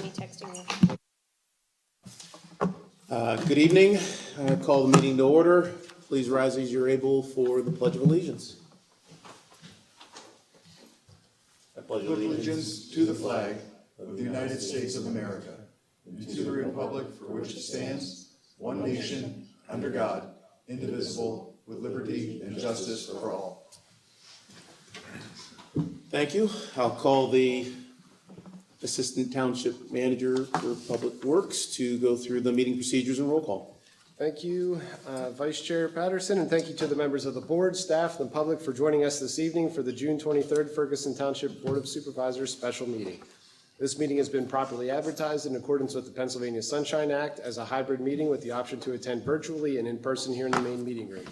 Me texting you. Good evening. I call the meeting to order. Please rise as you're able for the Pledge of Allegiance. I pledge Allegiance to the flag of the United States of America, and to the republic for which it stands, one nation, under God, indivisible, with liberty and justice for all. Thank you. I'll call the Assistant Township Manager for Public Works to go through the meeting procedures and roll call. Thank you, Vice Chair Patterson, and thank you to the members of the board, staff, and the public for joining us this evening for the June 23rd Ferguson Township Board of Supervisors special meeting. This meeting has been properly advertised in accordance with the Pennsylvania Sunshine Act as a hybrid meeting with the option to attend virtually and in person here in the main meeting room.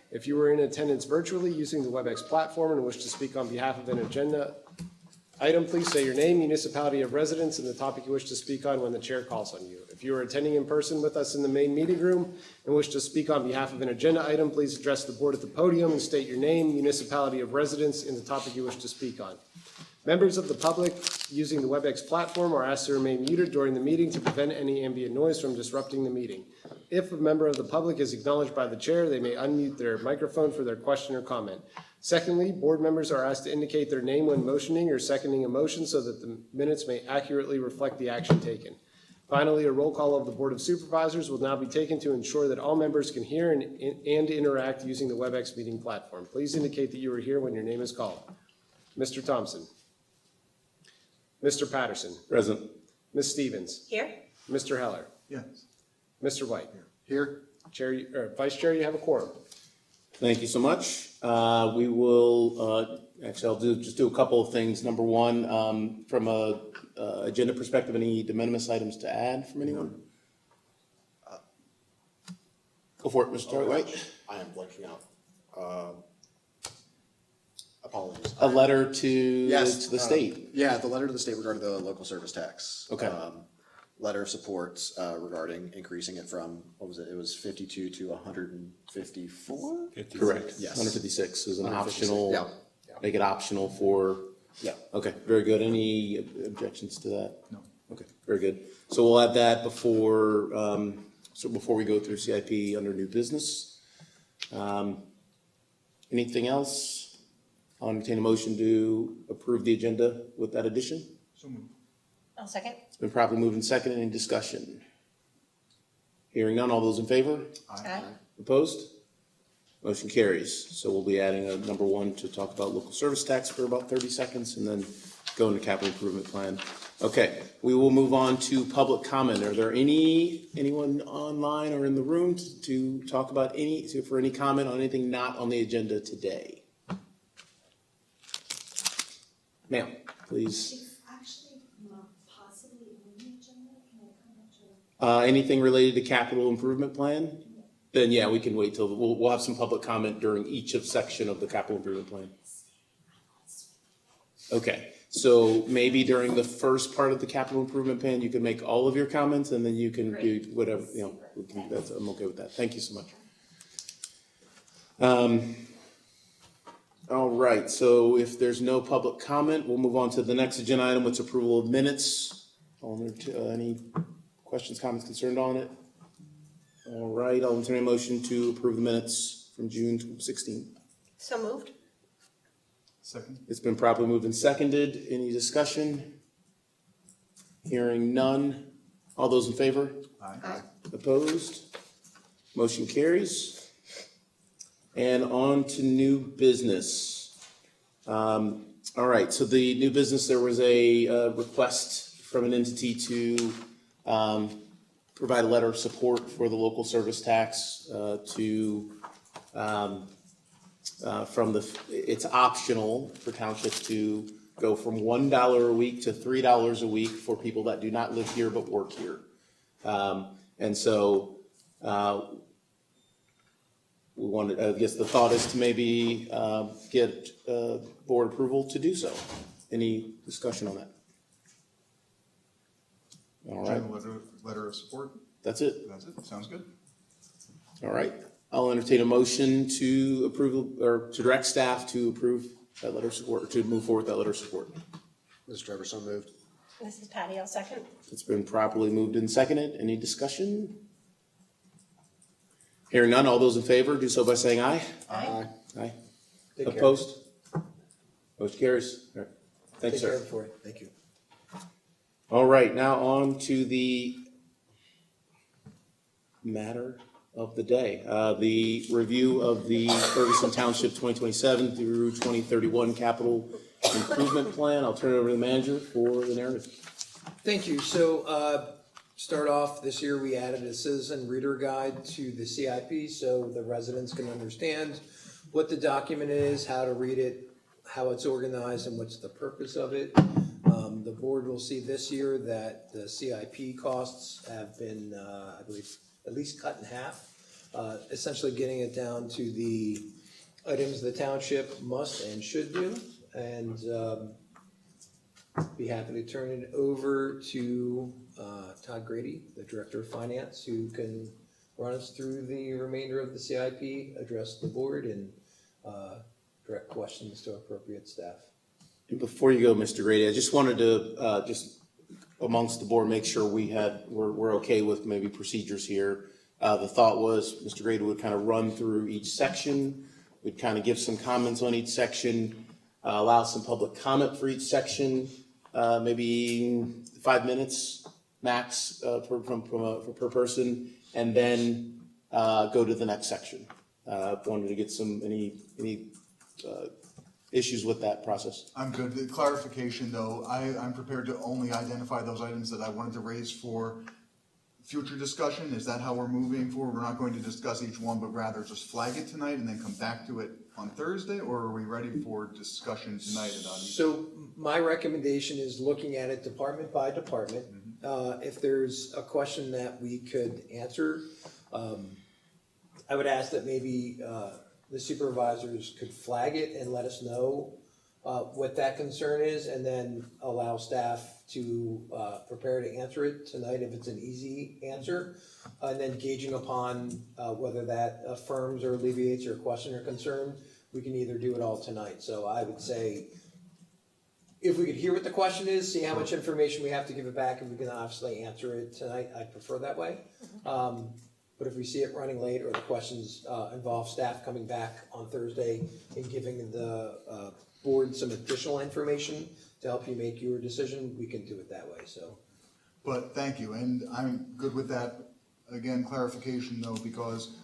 If you were in attendance virtually using the WebEx platform and wish to speak on behalf of an agenda item, please say your name, municipality of residence, and the topic you wish to speak on when the chair calls on you. If you are attending in person with us in the main meeting room and wish to speak on behalf of an agenda item, please address the board at the podium and state your name, municipality of residence, and the topic you wish to speak on. Members of the public using the WebEx platform are asked to remain muted during the meeting to prevent any ambient noise from disrupting the meeting. If a member of the public is acknowledged by the chair, they may unmute their microphone for their question or comment. Secondly, board members are asked to indicate their name when motioning or seconding a motion so that the minutes may accurately reflect the action taken. Finally, a roll call of the Board of Supervisors will now be taken to ensure that all members can hear and interact using the WebEx meeting platform. Please indicate that you are here when your name is called. Mr. Thompson. Mr. Patterson. Present. Ms. Stevens. Here? Mr. Heller. Yes. Mr. White. Here. Vice Chair, you have a quorum. Thank you so much. We will, actually, I'll just do a couple of things. Number one, from a agenda perspective, any de minimis items to add from anyone? Go for it, Mr. White. I am blanking out. Apologies. A letter to Yes, the state. Yeah, the letter to the state regarding the local service tax. Okay. Letter of support regarding increasing it from, what was it? It was 52 to 154? Correct. Yes. 156 is an 156, optional, yeah. make it optional for, Yeah. okay, very good. Any objections to that? No. Okay, very good. So we'll add that before, before we go through CIP under new business. Anything else? I'll entertain a motion to approve the agenda with that addition. So moved. I'll second. It's been properly moved and seconded. Any discussion? Hearing none. All those in favor? Aye. Opposed? Motion carries. So we'll be adding a number one to talk about local service tax for about 30 seconds and then go into capital improvement plan. Okay, we will move on to public comment. Are there anyone online or in the room to talk about for any comment on anything not on the agenda today? Ma'am, please. It's actually not possibly on the agenda. Can I come up to? Anything related to capital improvement plan? Then yeah, we can wait till, we'll have some public comment during each section of the capital improvement plan. Okay, so maybe during the first part of the capital improvement plan, you can make all of your comments and then you can do whatever, I'm okay with that. Thank you so much. All right, so if there's no public comment, we'll move on to the next agenda item, which is approval of minutes. Any questions, comments, concerned on it? All right, I'll entertain a motion to approve the minutes from June 16. So moved. Second. It's been properly moved and seconded. Any discussion? Hearing none. All those in favor? Aye. Opposed? Motion carries. And on to new business. All right, so the new business, there was a request from an entity to provide a letter of support for the local service tax it's optional for townships to go from $1 a week to $3 a week for people that do not live here but work here. And so we wanted, I guess the thought is to maybe get board approval to do so. Any discussion on that? All right, Letter of support. that's it. That's it. Sounds good. All right, I'll entertain a motion to approve or to direct staff to approve that letter of support, or to move forward with that letter of support. Mr. Trevor, so moved. This is Patty, I'll second. It's been properly moved and seconded. Any discussion? Hearing none, all those in favor, do so by saying aye. Aye. Aye. Take care. Opposed? Motion carries. All right. Thanks, Take care sir. for it. Thank you. All right, now on to the matter of the day. The review of the Ferguson Township 2027 through 2031 capital improvement plan. I'll turn it over to the manager for the narrative. Thank you. So, start off, this year we added a citizen reader guide to the CIP so the residents can understand what the document is, how to read it, how it's organized, and what's the purpose of it. The board will see this year that the CIP costs have been, I believe, at least cut in half, essentially getting it down to the items the township must and should do. And be happy to turn it over to Todd Grady, the Director of Finance, who can run us through the remainder of the CIP, address the board, and direct questions to appropriate staff. And before you go, Mr. Grady, I just wanted to, just amongst the board, make sure we're okay with maybe procedures here. The thought was Mr. Grady would kind of run through each section. We'd kind of give some comments on each section, allow some public comment for each section, maybe 5 minutes max per person, and then go to the next section. Wanted to get any issues with that process. I'm good. The clarification, though, I'm prepared to only identify those items that I wanted to raise for future discussion. Is that how we're moving forward? We're not going to discuss each one, but rather just flag it tonight and then come back to it on Thursday? Or are we ready for discussion tonight about each? So my recommendation is looking at it department by department. If there's a question that we could answer, I would ask that maybe the supervisors could flag it and let us know what that concern is, and then allow staff to prepare to answer it tonight if it's an easy answer, and then gauging upon whether that affirms or alleviates your question or concern, we can either do it all tonight. So I would say, if we could hear what the question is, see how much information we have to give it back, and we can obviously answer it tonight, I'd prefer that way. But if we see it running late, or the questions involve staff coming back on Thursday and giving the board some additional information to help you make your decision, we can do it that way, so. But thank you, and I'm good with that. Again, clarification though, because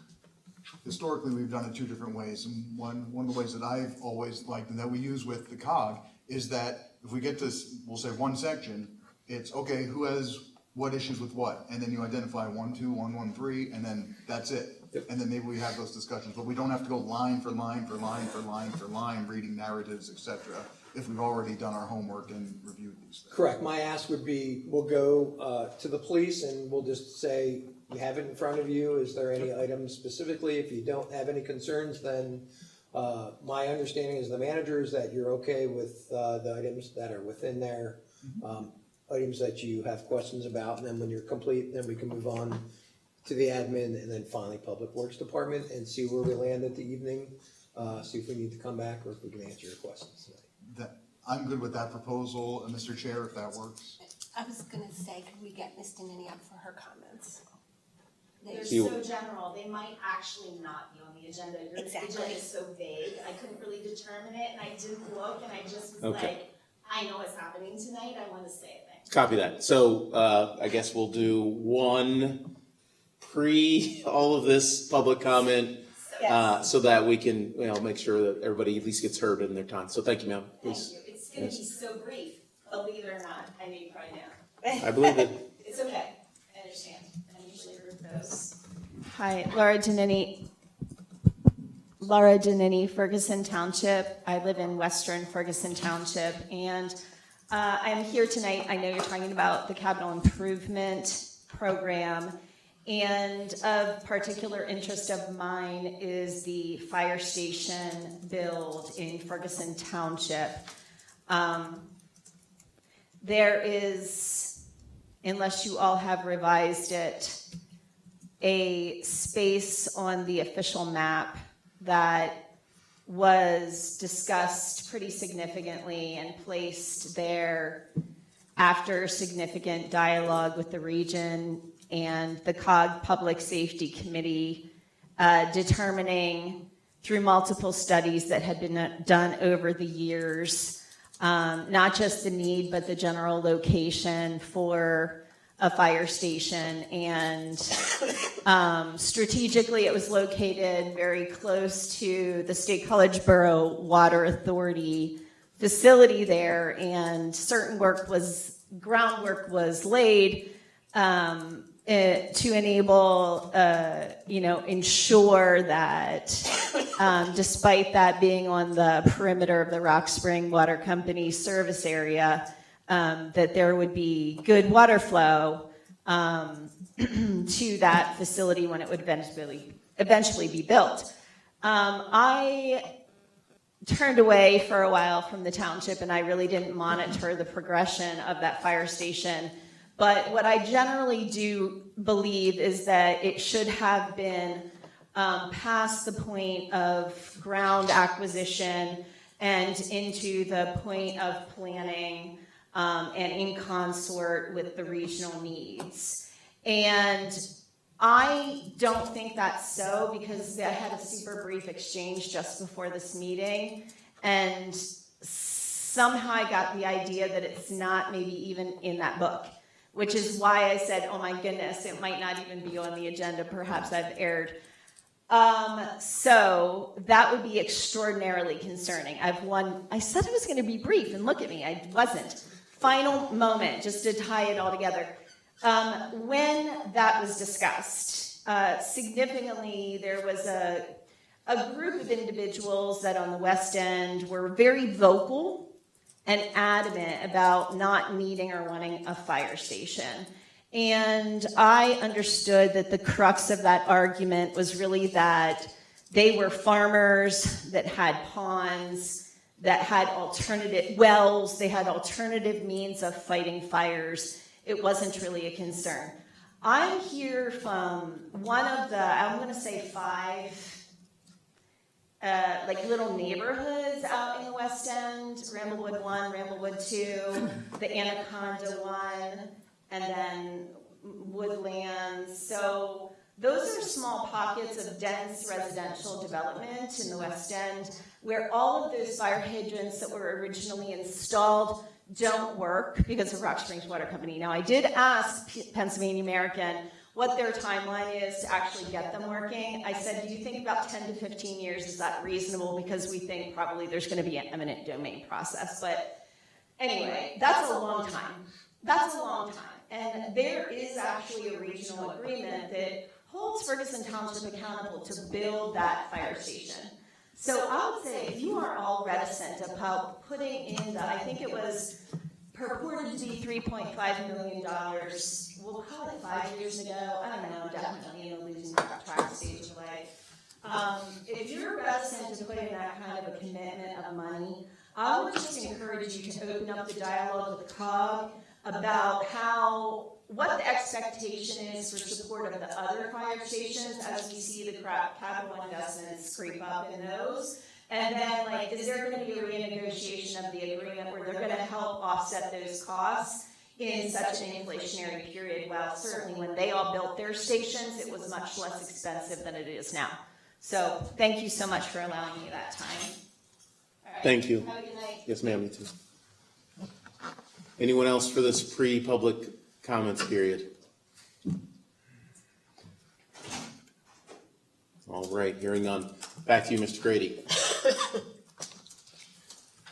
historically we've done it two different ways. And one of the ways that I've always liked and that we use with the COG is that if we get to, we'll say one section, it's okay, who has what issues with what? And then you identify 1, 2, 1, 1, 3, and then that's it. Yep. And then maybe we have those discussions, but we don't have to go line for line for line for line for line, reading narratives, et cetera, if we've already done our homework and reviewed these things. Correct. My ask would be, we'll go to the police and we'll just say, you have it in front of you. Is there any items specifically? If you don't have any concerns, then my understanding as the manager is that you're okay with the items that are within there, items that you have questions about. And then when you're complete, then we can move on to the admin and then finally Public Works Department and see where we land at the evening. See if we need to come back or if we can answer your questions tonight. I'm good with that proposal, Mr. Chair, if that works. I was gonna say, could we get Ms. Denneny up for her comments? They're You- so general, they might actually not be on the agenda. Your Exactly. agenda is so vague, I couldn't really determine it, and I did look, and I just was Okay. like, I know what's happening tonight, I wanna say it. Copy that. So I guess we'll do one pre all of this public comment, Yes. so that we can, make sure that everybody at least gets heard in their time. So thank you, ma'am. Thank Please. you, it's gonna be so brief, believe it or not, I know you probably know. I believe it. It's okay, I understand, I'm usually rude for those. Hi, Laura Denneny, Ferguson Township. I live in Western Ferguson Township, and I'm here tonight. I know you're talking about the capital improvement program, and of particular interest of mine is the fire station build in Ferguson Township. There is, unless you all have revised it, a space on the official map that was discussed pretty significantly and placed there after significant dialogue with the region and the COG Public Safety Committee, determining through multiple studies that had been done over the years, not just the need, but the general location for a fire station. And strategically, it was located very close to the State College Borough Water Authority facility there, and certain groundwork was laid to enable, ensure that despite that being on the perimeter of the Rock Spring Water Company service area, that there would be good water flow to that facility when it would eventually be built. I turned away for a while from the township, and I really didn't monitor the progression of that fire station. But what I generally do believe is that it should have been past the point of ground acquisition and into the point of planning and in consort with the regional needs. And I don't think that's so, because I had a super brief exchange just before this meeting, and somehow I got the idea that it's not maybe even in that book, which is why I said, oh my goodness, it might not even be on the agenda. Perhaps I've erred. So that would be extraordinarily concerning. I said it was going to be brief, and look at me, I wasn't. Final moment, just to tie it all together. When that was discussed, significantly, there was a group of individuals that on the West End were very vocal and adamant about not needing or wanting a fire station. And I understood that the crux of that argument was really that they were farmers that had ponds, that had alternative wells, they had alternative means of fighting fires. It wasn't really a concern. I'm here from one of the, I'm going to say 5 little neighborhoods out in the West End, Ramblewood 1, Ramblewood 2, the Anaconda 1, and then Woodlands. So those are small pockets of dense residential development in the West End where all of those fire hydrants that were originally installed don't work because of Rock Springs Water Company. Now, I did ask Pennsylvania American what their timeline is to actually get them working. I said, do you think about 10 to 15 years, is that reasonable? Because we think probably there's going to be an eminent domain process. But anyway, that's a long time. That's a long time. And there is actually a regional agreement that holds Ferguson Township accountable to build that fire station. So I would say if you are all reticent about putting in the, I think it was purported to be $3.5 million, we'll call it 5 years ago, I don't know, definitely in a losing track stage of life. If you're reticent to put in that kind of a commitment of money, I would just encourage you to open up the dialogue with the COG about what the expectation is for support of the other fire stations as we see the capital investments creep up in those. And then, is there going to be a renegotiation of the agreement where they're going to help offset those costs in such an inflationary period? Well, certainly when they all built their stations, it was much less expensive than it is now. So thank you so much for allowing me that time. All right. Thank you. Have a good night. Yes, ma'am, you too. Anyone else for this pre-public comments period? All right, hearing none. Back to you, Mr. Grady.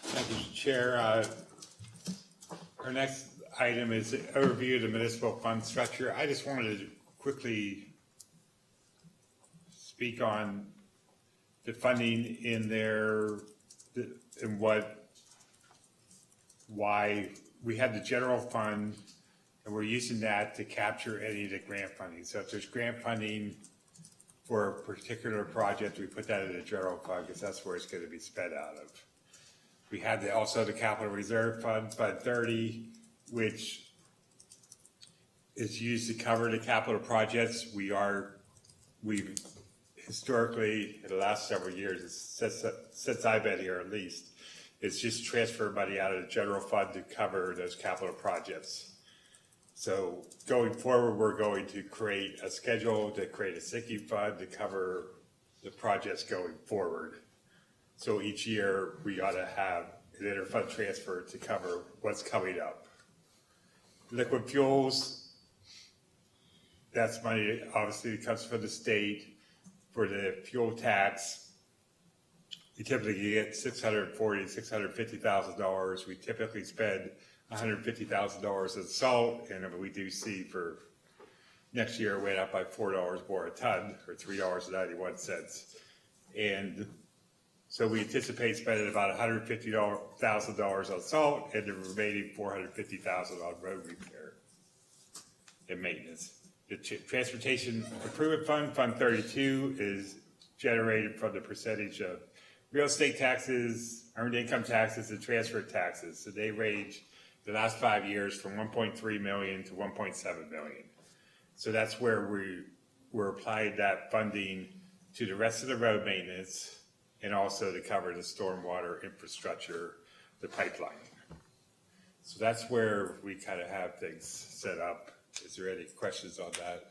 Thank you, Mr. Chair. Our next item is an overview of the municipal fund structure. I just wanted to quickly speak on the funding in there and why we have the general fund and we're using that to capture any of the grant funding. So if there's grant funding for a particular project, we put that in the general fund because that's where it's going to be spent out of. We have also the Capital Reserve Fund, Fund 30, which is used to cover the capital projects. We've historically, in the last several years, since I've been here at least, It's just transfer money out of the general fund to cover those capital projects. So going forward, we're going to create a schedule to create a sinking fund to cover the projects going forward. So each year, we ought to have an interfund transfer to cover what's coming up. Liquid fuels, that's money obviously comes from the state for the fuel tax. We typically get $640,000, $650,000. We typically spend $150,000 in salt, and we do see for next year it went up by $4 more a ton, or $3.91. And so we anticipate spending about $150,000 on salt and the remaining $450,000 on road repair and maintenance. The Transportation Improvement Fund, Fund 32, is generated from the percentage of real estate taxes, earned income taxes, and transfer taxes. So they range the last 5 years from 1.3 million to 1.7 million. So that's where we're applying that funding to the rest of the road maintenance and also to cover the stormwater infrastructure, the pipeline. So that's where we kind of have things set up. Is there any questions on that?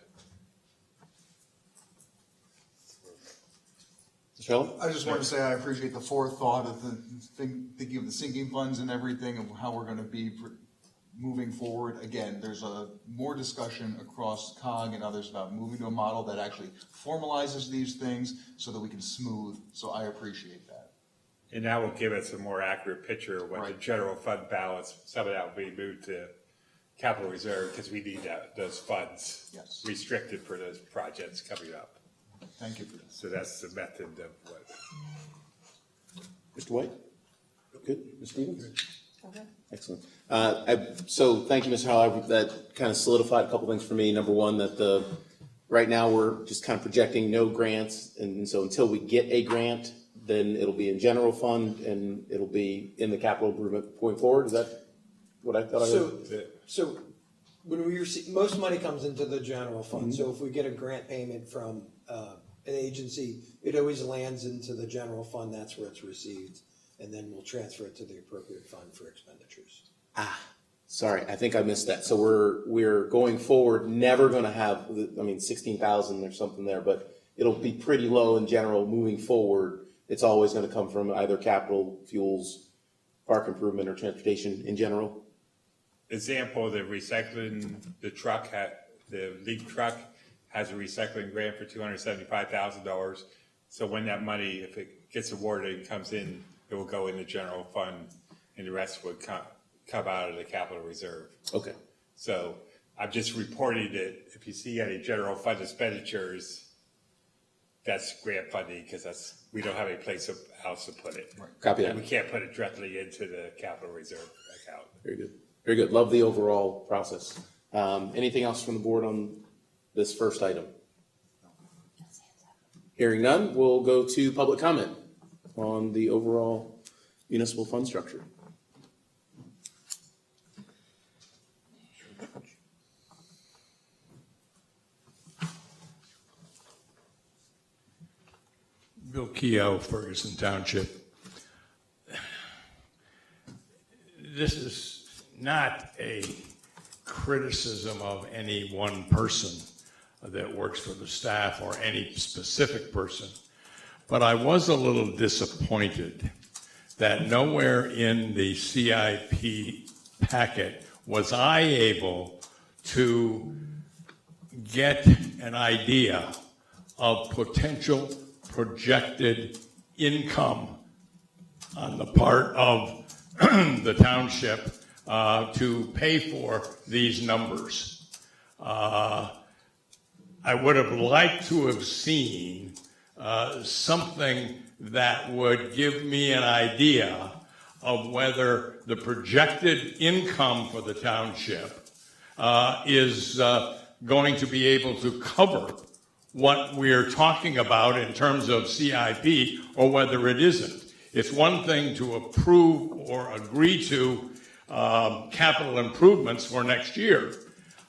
Mr. I just want to say I appreciate the forethought of the thinking of the sinking funds and everything and how we're going to be moving forward. Again, there's more discussion across COG and others about moving to a model that actually formalizes these things so that we can smooth. So I appreciate that. And that will give us a more accurate picture of what the Right. general fund balance, some of that will be moved to capital reserve because we need those funds Yes. restricted for those projects coming up. Thank you for this. So that's the method of what. Mr. White? Good. Ms. Stevens? Okay. Excellent. So thank you, Mr. Howell. That kind of solidified a couple things for me. Number one, that right now we're just kind of projecting no grants. And so until we get a grant, then it'll be in general fund and it'll be in the capital improvement going forward. Is that what I thought I heard? So when we receive, most money comes into the general fund. So if we get a grant payment from an agency, it always lands into the general fund. That's where it's received. And then we'll transfer it to the appropriate fund for expenditures. Sorry, I think I missed that. So we're going forward, never going to have, 16,000 or something there, but it'll be pretty low in general moving forward. It's always going to come from either capital, fuels, park improvement, or transportation in general. Example, the recycling, the leaf truck has a recycling grant for $275,000. So when that money, if it gets awarded and comes in, it will go in the general fund and the rest would come out of the capital reserve. Okay. So I'm just reporting that if you see any general fund expenditures, that's grant funding because we don't have any place else to put it. Copy And that. we can't put it directly into the capital reserve account. Very good. Very good. Love the overall process. Anything else from the board on this first item? Hearing none, we'll go to public comment on the overall municipal fund structure. Bill Keogh, Ferguson Township. This is not a criticism of any one person that works for the staff or any specific person, but I was a little disappointed that nowhere in the CIP packet was I able to get an idea of potential projected income on the part of the township to pay for these numbers. I would have liked to have seen something that would give me an idea of whether the projected income for the township is going to be able to cover what we're talking about in terms of CIP or whether it isn't. It's one thing to approve or agree to capital improvements for next year,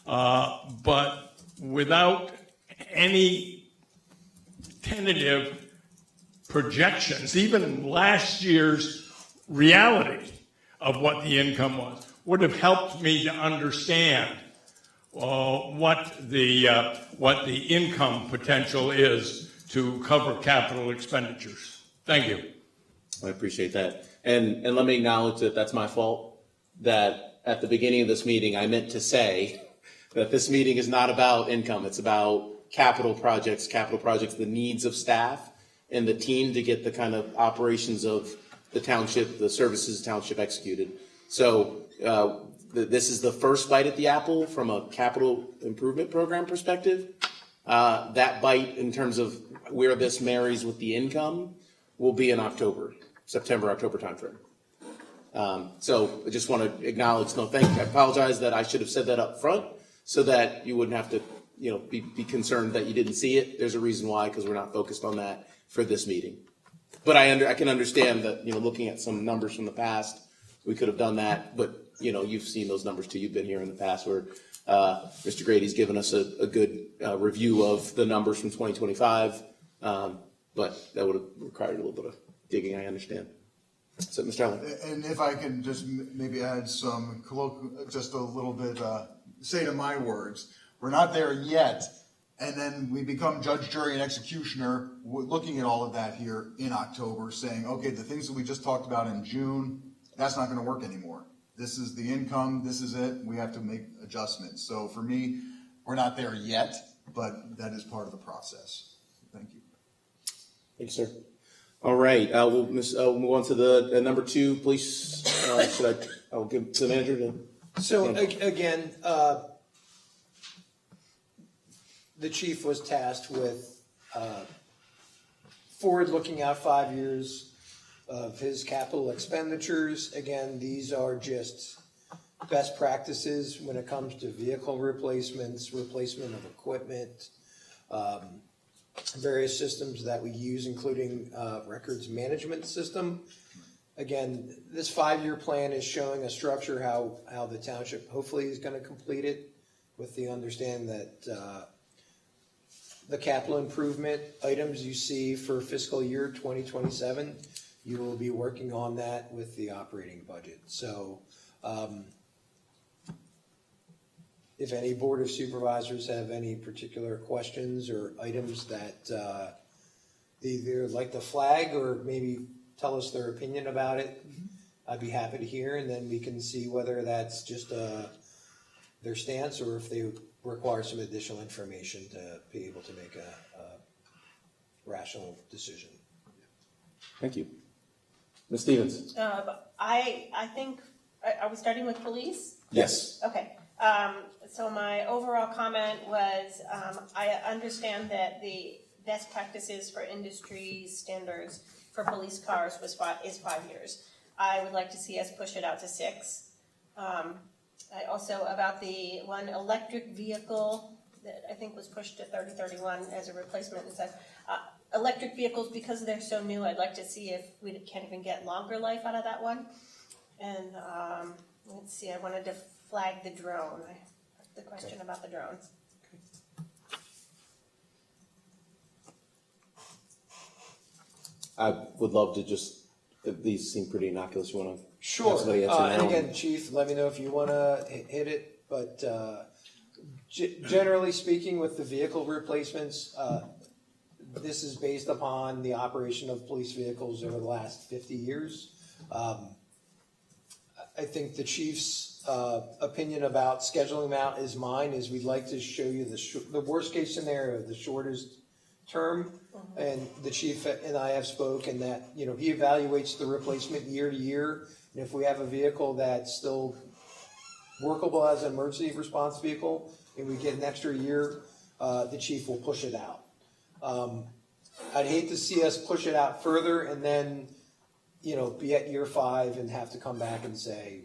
but without any tentative projections. Even last year's reality of what the income was, would have helped me to understand what the income potential is to cover capital expenditures. Thank you. I appreciate that. And let me acknowledge that that's my fault, that at the beginning of this meeting, I meant to say that this meeting is not about income. It's about capital projects, the needs of staff and the team to get the kind of operations of the township, the services township executed. So this is the first bite at the apple from a capital improvement program perspective. That bite in terms of where this marries with the income will be in September-October timeframe. So I just want to acknowledge, I apologize that I should have said that up front so that you wouldn't have to, be concerned that you didn't see it. There's a reason why, because we're not focused on that for this meeting. But I can understand that, looking at some numbers from the past, we could have done that, but, you've seen those numbers too. You've been here in the past where Mr. Grady's given us a good review of the numbers from 2025, but that would have required a little bit of digging, I understand. So, Mr. Allen. And if I can just maybe add some just a little bit, say to my words, we're not there yet, and then we become judge, jury, and executioner, looking at all of that here in October, saying, okay, the things that we just talked about in June, that's not going to work anymore. This is the income, this is it, we have to make adjustments. So for me, we're not there yet, but that is part of the process. Thank you. Thank you, sir. All right, we'll move on to the number 2, please. I'll give to the manager to. So again, the chief was tasked with forward-looking out 5 years of his capital expenditures. Again, these are just best practices when it comes to vehicle replacements, replacement of equipment, various systems that we use, including records management system. Again, this 5-year plan is showing a structure how the township hopefully is going to complete it, with the understanding that the capital improvement items you see for fiscal year 2027, you will be working on that with the operating budget. So if any Board of Supervisors have any particular questions or items that they either like to flag or maybe tell us their opinion about it, I'd be happy to hear, and then we can see whether that's just their stance or if they require some additional information to be able to make a rational decision. Thank you. Ms. Stevens. I think, are we starting with police? Yes. Okay. So my overall comment was, I understand that the best practices for industry standards for police cars is 5 years. I would like to see us push it out to 6. I also, about the one electric vehicle that I think was pushed to 3031 as a replacement, and said, electric vehicles, because they're so new, I'd like to see if we can even get longer life out of that one. And let's see, I wanted to flag the drone. The question about the drones. I would love to just, these seem pretty innocuous. You want to? Sure. Somebody answer And now? again, Chief, let me know if you want to hit it. But generally speaking, with the vehicle replacements, this is based upon the operation of police vehicles over the last 50 years. I think the chief's opinion about scheduling them out is mine, is we'd like to show you the worst case scenario, the shortest term. And the chief and I have spoken that, he evaluates the replacement year to year. And if we have a vehicle that's still workable as an emergency response vehicle and we get an extra year, the chief will push it out. I'd hate to see us push it out further and then, be at year 5 and have to come back and say,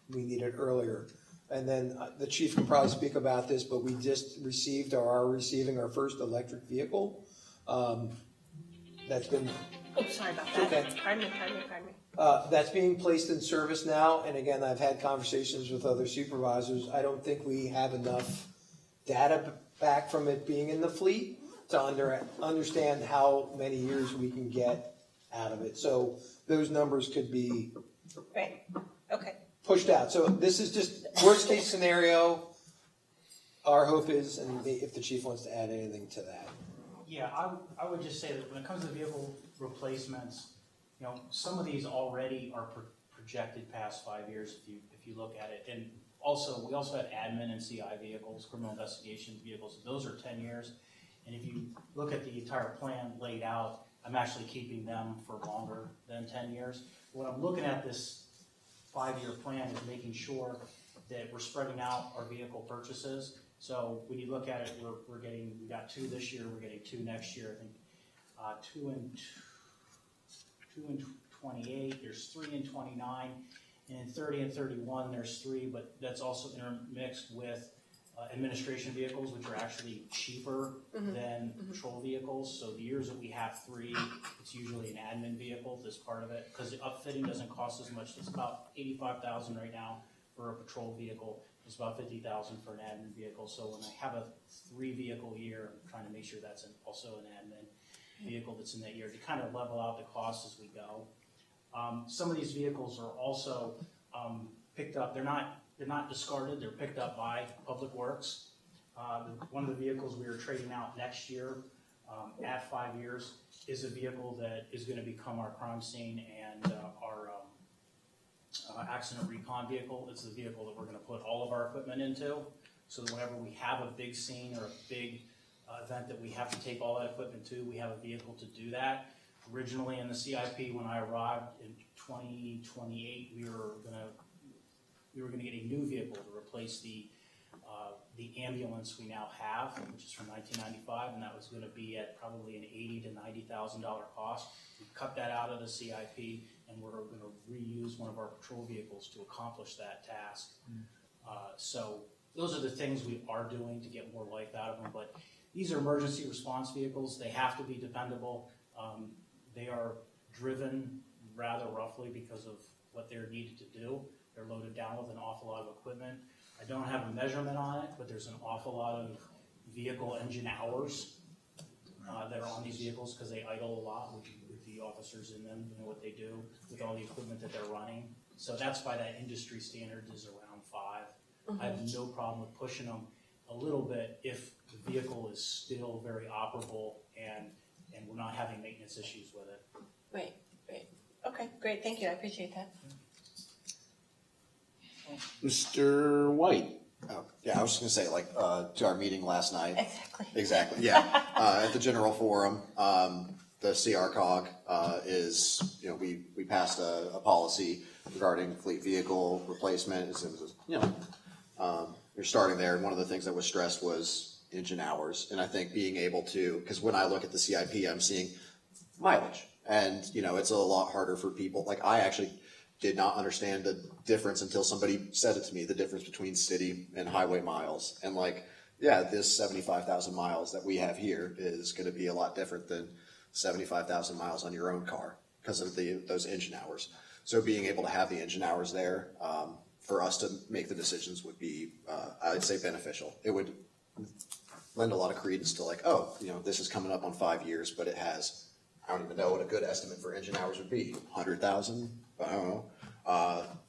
we need it earlier. And then the chief can probably speak about this, but we just received or are receiving our first electric vehicle. That's been... Oh, sorry about that. Okay. Pardon me. That's being placed in service now, and again, I've had conversations with other supervisors. I don't think we have enough data back from it being in the fleet to understand how many years we can get out of it. So those numbers could be Right, okay. pushed out. So this is just worst case scenario. Our hope is, and if the chief wants to add anything to that. Yeah, I would just say that when it comes to vehicle replacements, you know, some of these already are projected past 5 years if you look at it. And also, we also have admin and CI vehicles, criminal investigation vehicles. Those are 10 years. And if you look at the entire plan laid out, I'm actually keeping them for longer than 10 years. When I'm looking at this 5-year plan is making sure that we're spreading out our vehicle purchases. So when you look at it, we got 2 this year, we're getting 2 next year. I think 2 in 28, there's 3 in 29, and in 30 and 31, there's 3, but that's also intermixed with administration vehicles, which are actually cheaper than patrol vehicles. So the years that we have 3, it's usually an admin vehicle, this part of it, because the upfitting doesn't cost as much. It's about $85,000 right now for a patrol vehicle. It's about $50,000 for an admin vehicle. So when I have a 3 vehicle year, I'm trying to make sure that's also an admin vehicle that's in that year to kind of level out the cost as we go. Some of these vehicles are also picked up. They're not discarded. They're picked up by Public Works. One of the vehicles we are trading out next year at 5 years is a vehicle that is going to become our crime scene and our accident recon vehicle. It's the vehicle that we're going to put all of our equipment into. So that whenever we have a big scene or a big event that we have to take all that equipment to, we have a vehicle to do that. Originally in the CIP, when I arrived in 2028, we were going to get a new vehicle to replace the ambulance we now have, which is from 1995, and that was going to be at probably an $80,000 to $90,000 cost. We cut that out of the CIP, and we're going to reuse one of our patrol vehicles to accomplish that task. So those are the things we are doing to get more life out of them. But these are emergency response vehicles. They have to be dependable. They are driven rather roughly because of what they're needed to do. They're loaded down with an awful lot of equipment. I don't have a measurement on it, but there's an awful lot of vehicle engine hours that are on these vehicles because they idle a lot with the officers in them, you know what they do with all the equipment that they're running. So that's why that industry standard is around 5. I have no problem with pushing them a little bit if the vehicle is still very operable and we're not having maintenance issues with it. Right. Okay, great, thank you, I appreciate that. Mr. White. Oh, yeah, I was just gonna say, like, to our meeting last night. Exactly. Yeah. At the general forum, the CRCOG is, you know, we passed a policy regarding fleet vehicle replacement. It was, you know, you're starting there, and one of the things that was stressed was engine hours. And I think being able to, because when I look at the CIP, I'm seeing mileage. And, you know, it's a lot harder for people. Like, I actually did not understand the difference until somebody said it to me, the difference between city and highway miles. And like, yeah, this 75,000 miles that we have here is going to be a lot different than 75,000 miles on your own car because of those engine hours. So being able to have the engine hours there for us to make the decisions would be, I'd say, beneficial. It would lend a lot of credence to like, oh, you know, this is coming up on 5 years, but it has, I don't even know what a good estimate for engine hours would be, 100,000? I don't know.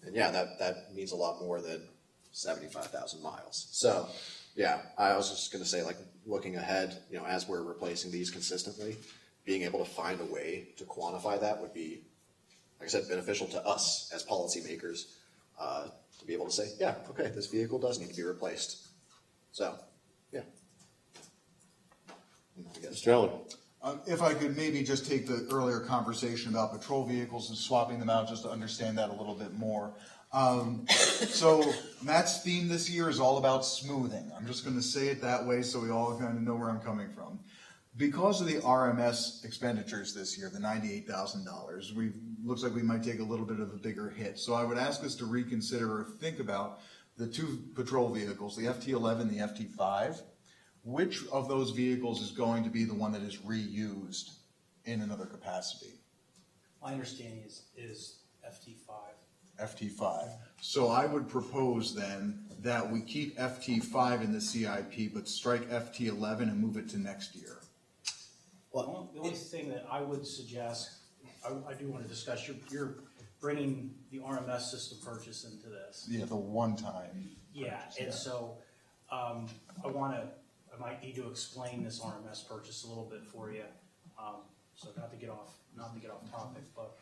And yeah, that means a lot more than 75,000 miles. So yeah, I was just going to say, like, looking ahead, you know, as we're replacing these consistently, being able to find a way to quantify that would be, like I said, beneficial to us as policymakers, to be able to say, yeah, okay, this vehicle does need to be replaced. So, yeah. Mr. Eller. If I could maybe just take the earlier conversation about patrol vehicles and swapping them out just to understand that a little bit more. So Matt's theme this year is all about smoothing. I'm just going to say it that way so we all kind of know where I'm coming from. Because of the RMS expenditures this year, the $98,000, looks like we might take a little bit of a bigger hit. So I would ask us to reconsider or think about the 2 patrol vehicles, the FT11, the FT5. Which of those vehicles is going to be the one that is reused in another capacity? My understanding is FT5. FT5. So I would propose then that we keep FT5 in the CIP, but strike FT11 and move it to next year. The only thing that I would suggest I do want to discuss, you're bringing the RMS system purchase into this. Yeah, the one-time. Yeah, and so, I might need to explain this RMS purchase a little bit for you. So not to get off topic, but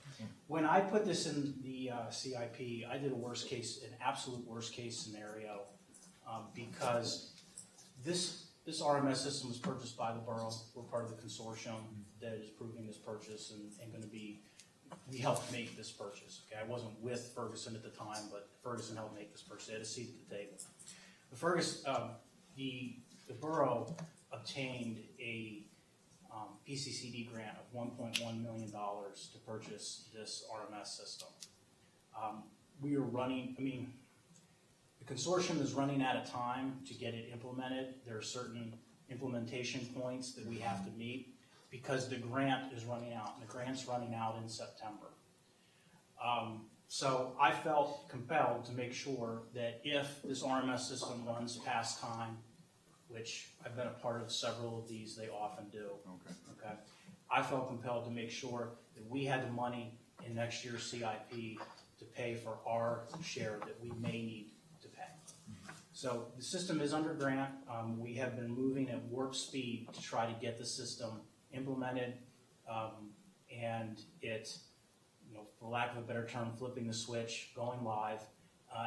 when I put this in the CIP, I did an absolute worst case scenario, because this RMS system was purchased by the borough. We're part of the consortium that is approving this purchase and going to be, we helped make this purchase. Okay, I wasn't with Ferguson at the time, but Ferguson helped make this purchase. They had a seat at the table. The borough obtained a PCCD grant of $1.1 million to purchase this RMS system. We are running, the consortium is running out of time to get it implemented. There are certain implementation points that we have to meet because the grant is running out, and the grant's running out in September. So I felt compelled to make sure that if this RMS system runs past time, which I've been a part of several of these, they often do. Okay. I felt compelled to make sure that we had the money in next year's CIP to pay for our share that we may need to pay. So the system is under grant. We have been moving at warp speed to try to get the system implemented, and it, for lack of a better term, flipping the switch, going live,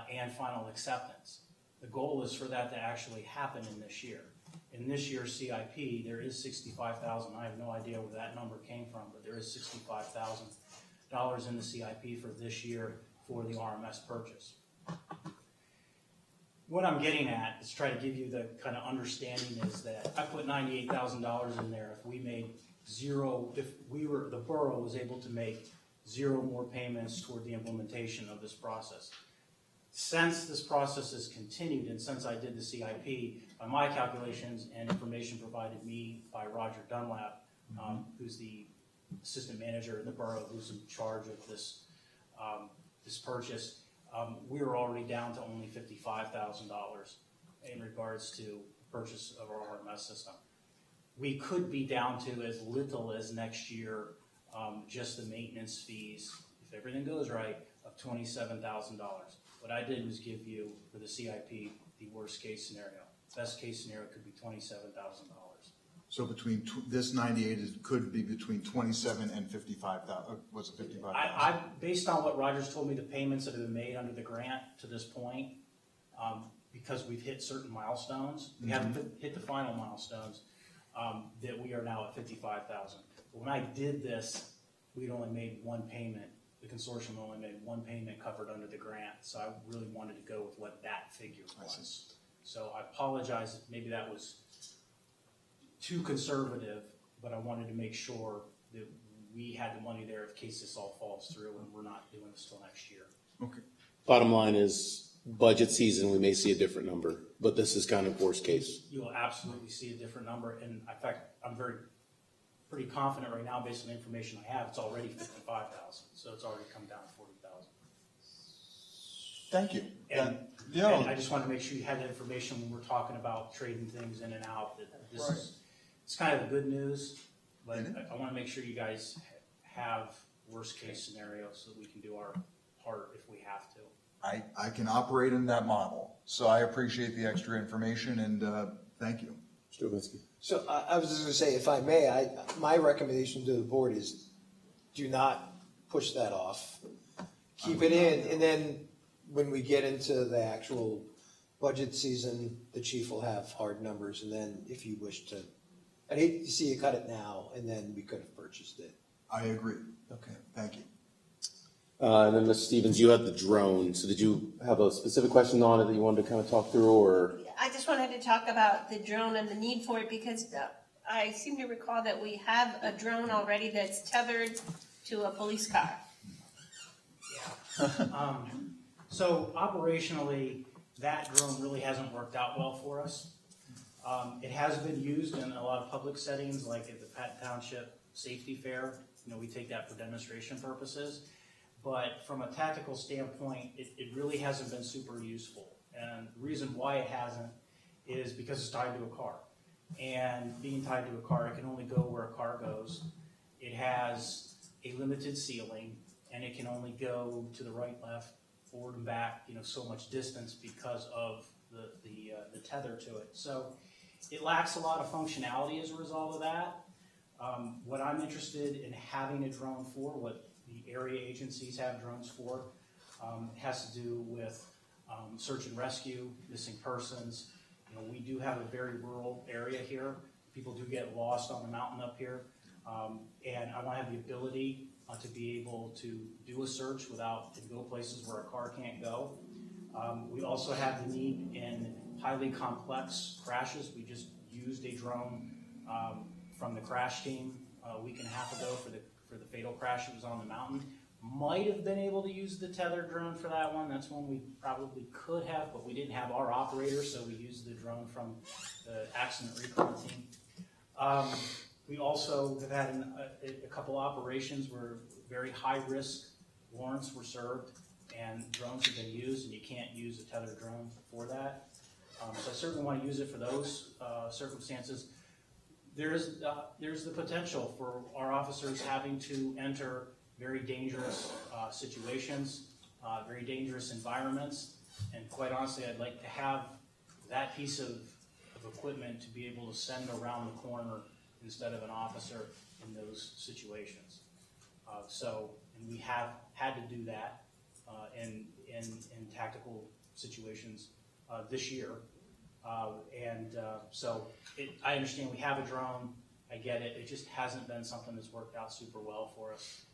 and final acceptance. The goal is for that to actually happen in this year. In this year's CIP, there is $65,000. I have no idea where that number came from, but there is $65,000 in the CIP for this year for the RMS purchase. What I'm getting at is try to give you the kind of understanding is that I put $98,000 in there. If we made zero, the borough was able to make zero more payments toward the implementation of this process. Since this process has continued, and since I did the CIP, by my calculations and information provided me by Roger Dunlap, who's the assistant manager in the borough, who's in charge of this this purchase, we were already down to only $55,000 in regards to purchase of our RMS system. We could be down to as little as next year, just the maintenance fees, if everything goes right, of $27,000. What I did was give you, for the CIP, the worst case scenario. Best case scenario could be $27,000. So between this 98 could be between 27 and 55,000. Was it 55,000? I based on what Roger's told me, the payments that have been made under the grant to this point, because we've hit certain milestones, we haven't hit the final milestones, that we are now at 55,000. When I did this, we'd only made one payment. The consortium only made one payment covered under the grant, so I really wanted to go with what that figure was. So I apologize if maybe that was too conservative, but I wanted to make sure that we had the money there in case this all falls through and we're not doing this till next year. Okay. Bottom line is, budget season, we may see a different number, but this is kind of worst case. You will absolutely see a different number, and in fact, I'm pretty confident right now, based on the information I have, it's already 55,000, so it's already come down to 40,000. Thank you. And, Yeah. and I just want to make sure you had the information when we're talking about trading things in and out, that this is, it's kind of the good news, but I want to make sure you guys have worst case scenarios so that we can do our part if we have to. I can operate in that model, so I appreciate the extra information, and thank you. Mr. Ovinsky. So I was just gonna say, if I may, my recommendation to the board is do not push that off. Keep it in, and then when we get into the actual budget season, the chief will have hard numbers, and then if you wish to, I'd hate to see you cut it now, and then we could have purchased it. I agree. Okay. Thank you. And then Ms. Stevens, you had the drone, so did you have a specific question on it that you wanted to kind of talk through, or? I just wanted to talk about the drone and the need for it because I seem to recall that we have a drone already that's tethered to a police car. Yeah. So operationally, that drone really hasn't worked out well for us. It has been used in a lot of public settings, like at the Township Safety Fair. We take that for demonstration purposes. But from a tactical standpoint, it really hasn't been super useful. And the reason why it hasn't is because it's tied to a car. And being tied to a car, it can only go where a car goes. It has a limited ceiling, and it can only go to the right, left, forward and back, so much distance because of the tether to it. So it lacks a lot of functionality as a result of that. What I'm interested in having a drone for, what the area agencies have drones for, has to do with search and rescue, missing persons. We do have a very rural area here. People do get lost on the mountain up here. And I want to have the ability to be able to do a search without, to go places where a car can't go. We also have the need in highly complex crashes. We just used a drone from the crash team a week and a half ago for the fatal crash that was on the mountain. Might have been able to use the tethered drone for that one. That's one we probably could have, but we didn't have our operator, so we used the drone from the accident recon team. We also have had a couple operations where very high-risk warrants were served and drones have been used, and you can't use a tethered drone for that. So I certainly want to use it for those circumstances. There's the potential for our officers having to enter very dangerous situations, very dangerous environments, and quite honestly, I'd like to have that piece of equipment to be able to send around the corner instead of an officer in those situations. And we have had to do that in tactical situations this year. I understand we have a drone, I get it, it just hasn't been something that's worked out super well for us.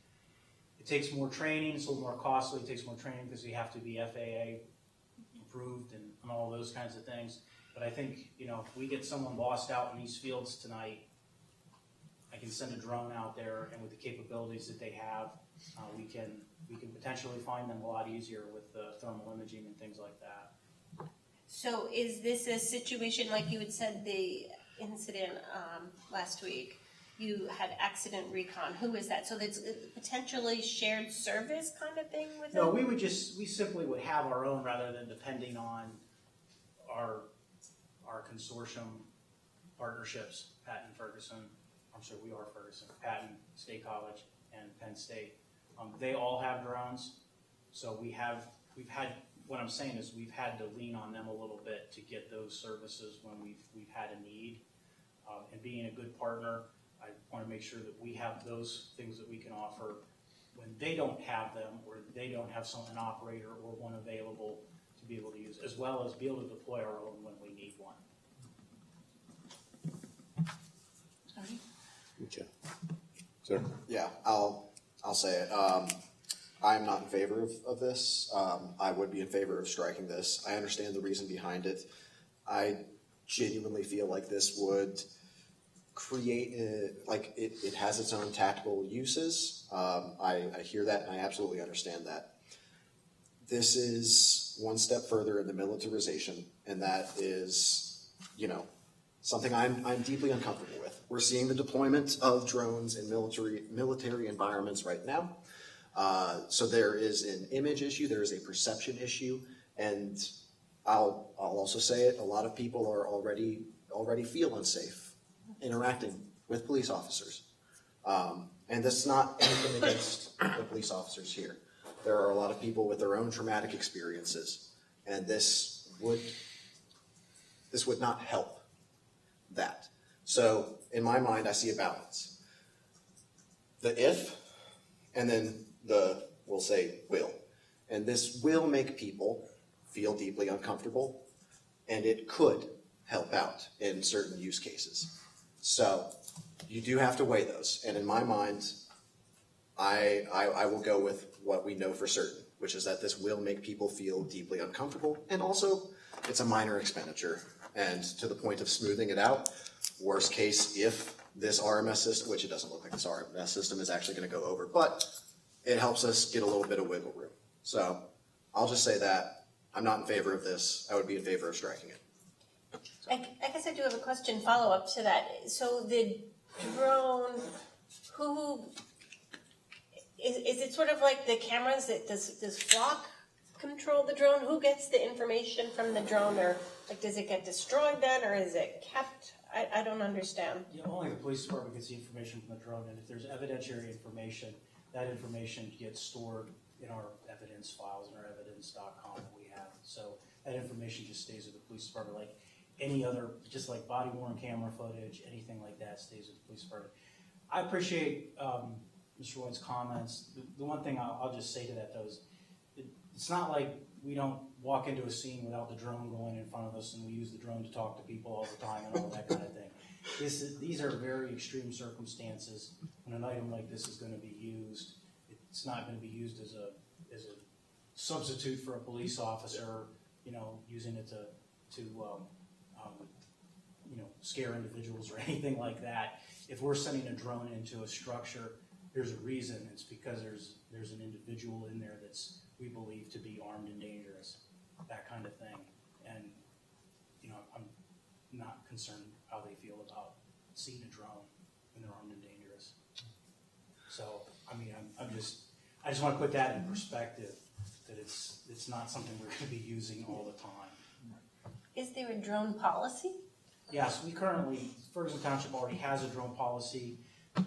It takes more training, it's a little more costly, it takes more training because we have to be FAA approved and all those kinds of things. But I think, if we get someone lost out in these fields tonight, I can send a drone out there, and with the capabilities that they have, we can potentially find them a lot easier with the thermal imaging and things like that. So is this a situation, like you had said, the incident last week, you had accident recon, who is that? So that's potentially shared service kind of thing with them? No, we simply would have our own rather than depending on our consortium partnerships, Patton, Ferguson, I'm sure we are Ferguson, Patton, State College, and Penn State. They all have drones, so we've had, what I'm saying is we've had to lean on them a little bit to get those services when we've had a need. And being a good partner, I want to make sure that we have those things that we can offer when they don't have them, or they don't have an operator or one available to be able to use, as well as be able to deploy our own when we need one. Okay. Sir? Yeah, I'll say it. I'm not in favor of this. I would be in favor of striking this. I understand the reason behind it. I genuinely feel like this would create, it has its own tactical uses. I hear that, and I absolutely understand that. This is one step further in the militarization, and that is, something I'm deeply uncomfortable with. We're seeing the deployment of drones in military environments right now. So there is an image issue, there is a perception issue, and I'll also say it, a lot of people are already feel unsafe interacting with police officers. And this is not anything against the police officers here. There are a lot of people with their own traumatic experiences, and this would not help that. So in my mind, I see a balance. The if, and then we'll say will. And this will make people feel deeply uncomfortable, and it could help out in certain use cases. So you do have to weigh those. And in my mind, I will go with what we know for certain, which is that this will make people feel deeply uncomfortable, and also it's a minor expenditure. And to the point of smoothing it out, worst case, if this RMS system, which it doesn't look like this RMS system is actually going to go over, but it helps us get a little bit of wiggle room. So I'll just say that I'm not in favor of this. I would be in favor of striking it. I guess I do have a question follow-up to that. So the drone, is it sort of like the cameras that does Flock control the drone? Who gets the information from the drone, or does it get destroyed then, or is it kept? I don't understand. Only the police department gets the information from the drone, and if there's evidentiary information, that information gets stored in our evidence files, in our evidence.com that we have. So that information just stays with the police department, like any other, just like body worn camera footage, anything like that stays with the police department. I appreciate Mr. White's comments. The one thing I'll just say to that though is, it's not like we don't walk into a scene without the drone going in front of us and we use the drone to talk to people all the time and all that kind of thing. These are very extreme circumstances when an item like this is going to be used. It's not going to be used as a substitute for a police officer, you know, using it to you know, scare individuals or anything like that. If we're sending a drone into a structure, there's a reason. It's because there's an individual in there that's, we believe, to be armed and dangerous, that kind of thing. And, you know, I'm not concerned how they feel about seeing a drone when they're armed and dangerous. So, I mean, I just want to put that in perspective, that it's not something we're going to be using all the time. Is there a drone policy? Yes, we currently, Ferguson Township already has a drone policy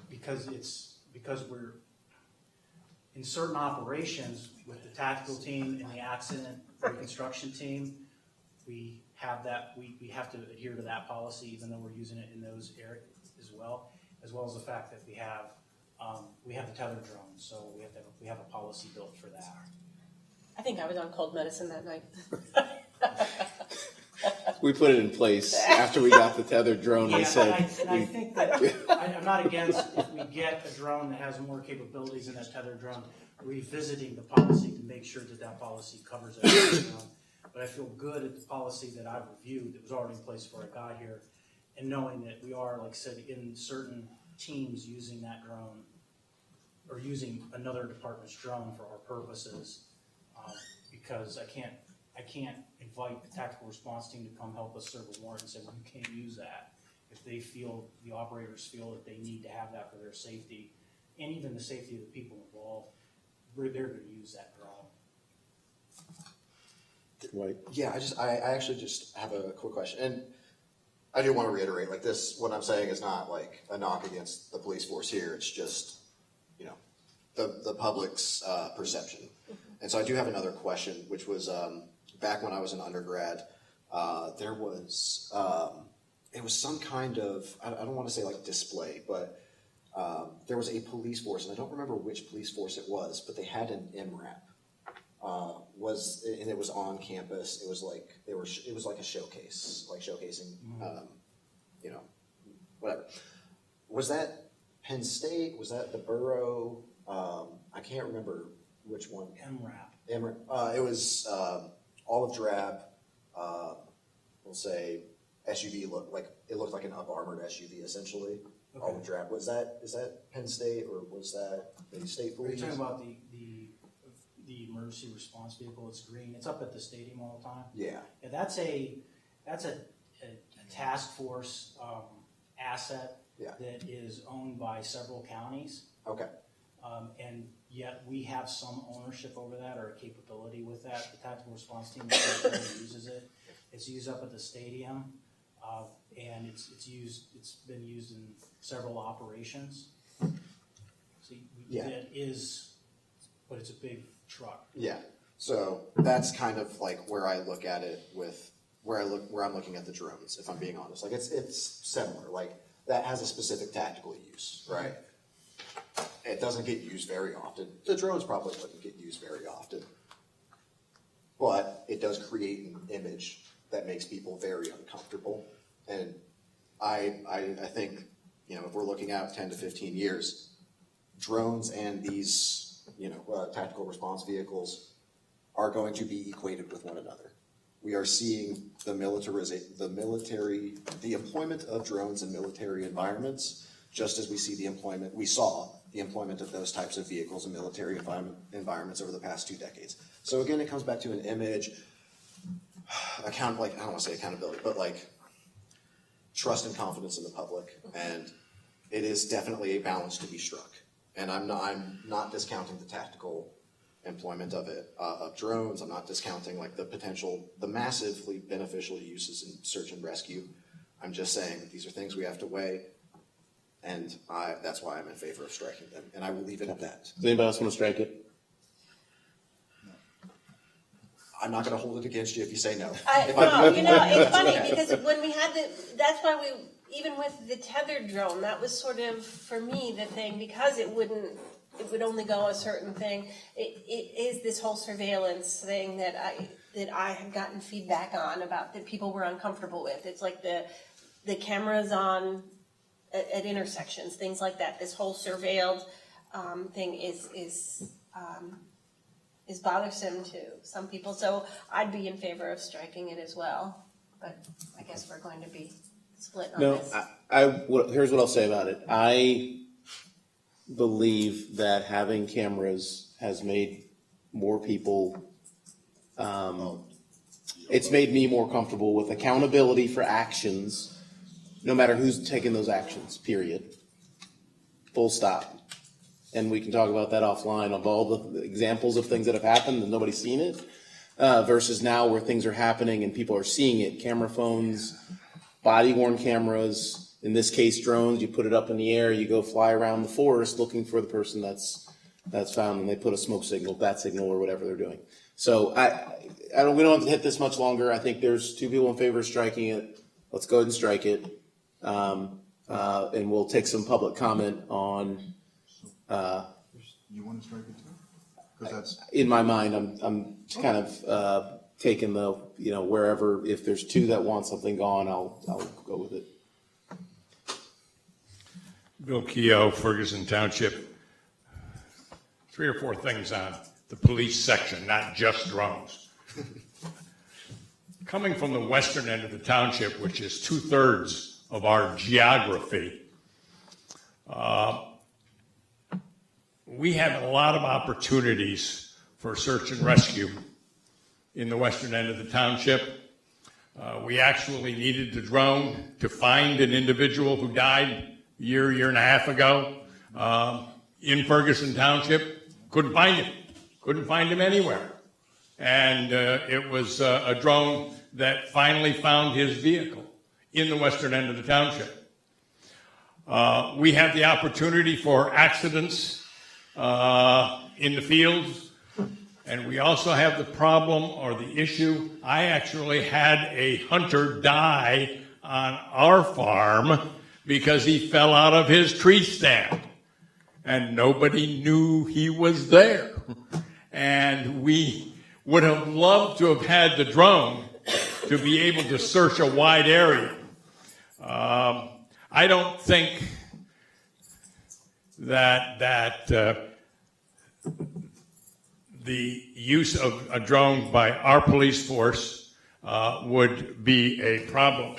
because we're in certain operations with the tactical team and the accident reconstruction team, we have that, we have to adhere to that policy even though we're using it in those areas as well as the fact that we have the tethered drone, so we have a policy built for that. I think I was on cold medicine that night. We put it in place after we got the tethered drone. Yeah, We said, I think that I'm not against if we get a drone that has more capabilities than that tethered drone, revisiting the policy to make sure that that policy covers every drone. But I feel good at the policy that I've reviewed that was already in place before I got here, and knowing that we are, like I said, in certain teams using that drone or using another department's drone for our purposes, because I can't invite the tactical response team to come help us serve a warrant and say, well, you can't use that. If they feel, the operators feel that they need to have that for their safety, and even the safety of the people involved, they're going to use that drone. White. Yeah, I actually just have a quick question, and I do want to reiterate, like this, what I'm saying is not like a knock against the police force here, it's just, you know, the public's perception. And so I do have another question, which was, back when I was an undergrad, there was, it was some kind of, I don't want to say like display, but there was a police force, and I don't remember which police force it was, but they had an MRAP. And it was on campus. It was like it was like a showcase, like showcasing, you know, whatever. Was that Penn State? Was that the borough? I can't remember which one. MRAP. It was olive drab. We'll say SUV looked like an up armored SUV essentially. Okay. Olive drab. Is that Penn State or was that the state police? Are you talking about the emergency response vehicle? It's green. It's up at the stadium all the time. Yeah. That's a task force asset that is owned by several counties. Okay. And yet we have some ownership over that or a capability with that. The tactical response team uses it. It's used up at the stadium, and it's been used in several operations. So it is, but it's a big truck. Yeah. So that's kind of like where I look at it with where I'm looking at the drones, if I'm being honest. Like it's similar. Like that has a specific tactical use, right? It doesn't get used very often. The drones probably wouldn't get used very often. But it does create an image that makes people very uncomfortable. And I think, you know, if we're looking out 10 to 15 years, drones and these, you know, tactical response vehicles are going to be equated with one another. We are seeing the employment of drones in military environments, just as we saw the employment of those types of vehicles in military environments over the past 2 decades. So again, it comes back to an image, I don't want to say accountability, but like trust and confidence in the public. And it is definitely a balance to be struck. And I'm not discounting the tactical employment of it, of drones. I'm not discounting like the massively beneficial uses in search and rescue. I'm just saying that these are things we have to weigh. And that's why I'm in favor of striking them, and I will leave it at that. Does anybody else want to strike it? I'm not gonna hold it against you if you say no. No, it's funny because when we had that's why even with the tethered drone, that was sort of, for me, the thing, because it would only go a certain thing. It is this whole surveillance thing that I have gotten feedback on about that people were uncomfortable with. It's like the cameras on at intersections, things like that. This whole surveilled thing is bothersome to some people. So I'd be in favor of striking it as well. But I guess we're going to be split on this. Here's what I'll say about it. I believe that having cameras has made more people, it's made me more comfortable with accountability for actions, no matter who's taking those actions, period. Full stop. And we can talk about that offline of all the examples of things that have happened and nobody's seen it, versus now where things are happening and people are seeing it. Camera phones, body-worn cameras, in this case drones, you put it up in the air, you go fly around the forest looking for the person that's found, and they put a smoke signal, bat signal, or whatever they're doing. So we don't have to hit this much longer. I think there's two people in favor of striking it. Let's go ahead and strike it. And we'll take some public comment on, You want to strike it too? Because that's. in my mind, I'm kind of taking the, wherever, if there's two that want something gone, I'll go with it. Bill Keogh, Ferguson Township. 3 or 4 things on the police section, not just drones. Coming from the western end of the township, which is 2/3 of our geography, we have a lot of opportunities for search and rescue in the western end of the township. We actually needed the drone to find an individual who died a year and a half ago in Ferguson Township. Couldn't find him anywhere. And it was a drone that finally found his vehicle in the western end of the township. We have the opportunity for accidents in the fields, and we also have the problem or the issue. I actually had a hunter die on our farm because he fell out of his tree stand, and nobody knew he was there. And we would have loved to have had the drone to be able to search a wide area. I don't think that the use of a drone by our police force would be a problem.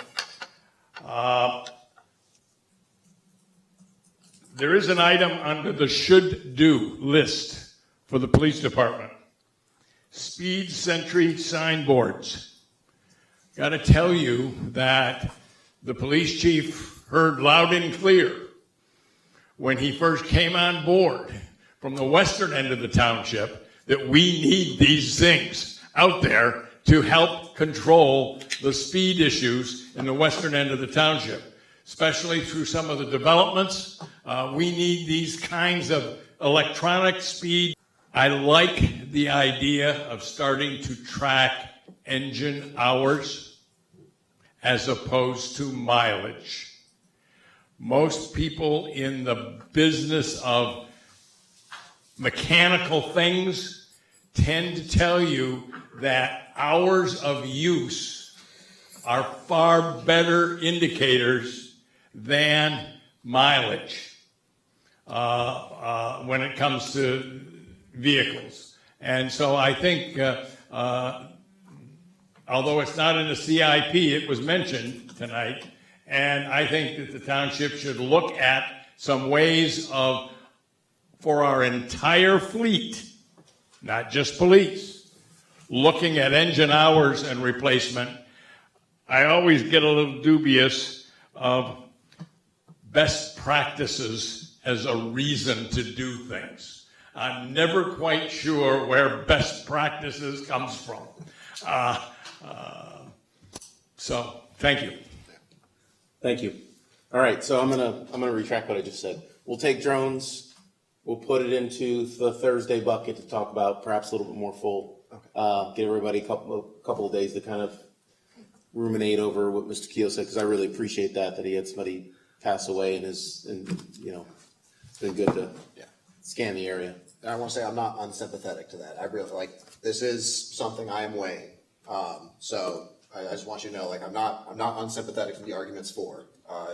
There is an item under the should-do list for the police department. Speed sentry signboards. Got to tell you that the police chief heard loud and clear when he first came on board from the western end of the township that we need these things out there to help control the speed issues in the western end of the township, especially through some of the developments. We need these kinds of electronic speed. I like the idea of starting to track engine hours as opposed to mileage. Most people in the business of mechanical things tend to tell you that hours of use are far better indicators than mileage when it comes to vehicles. And so I think, although it's not in the CIP, it was mentioned tonight, and I think that the township should look at some ways for our entire fleet, not just police, looking at engine hours and replacement. I always get a little dubious of best practices as a reason to do things. I'm never quite sure where best practices comes from. So, thank you. Thank you. All right, so I'm gonna retract what I just said. We'll take drones, we'll put it into the Thursday bucket to talk about perhaps a little bit more full. Give everybody a couple of days to kind of ruminate over what Mr. Keel said, because I really appreciate that he had somebody pass away and it's been good to scan the area. And I want to say I'm not unsympathetic to that. I really this is something I am weighing. So I just want you to know, I'm not unsympathetic to the arguments for.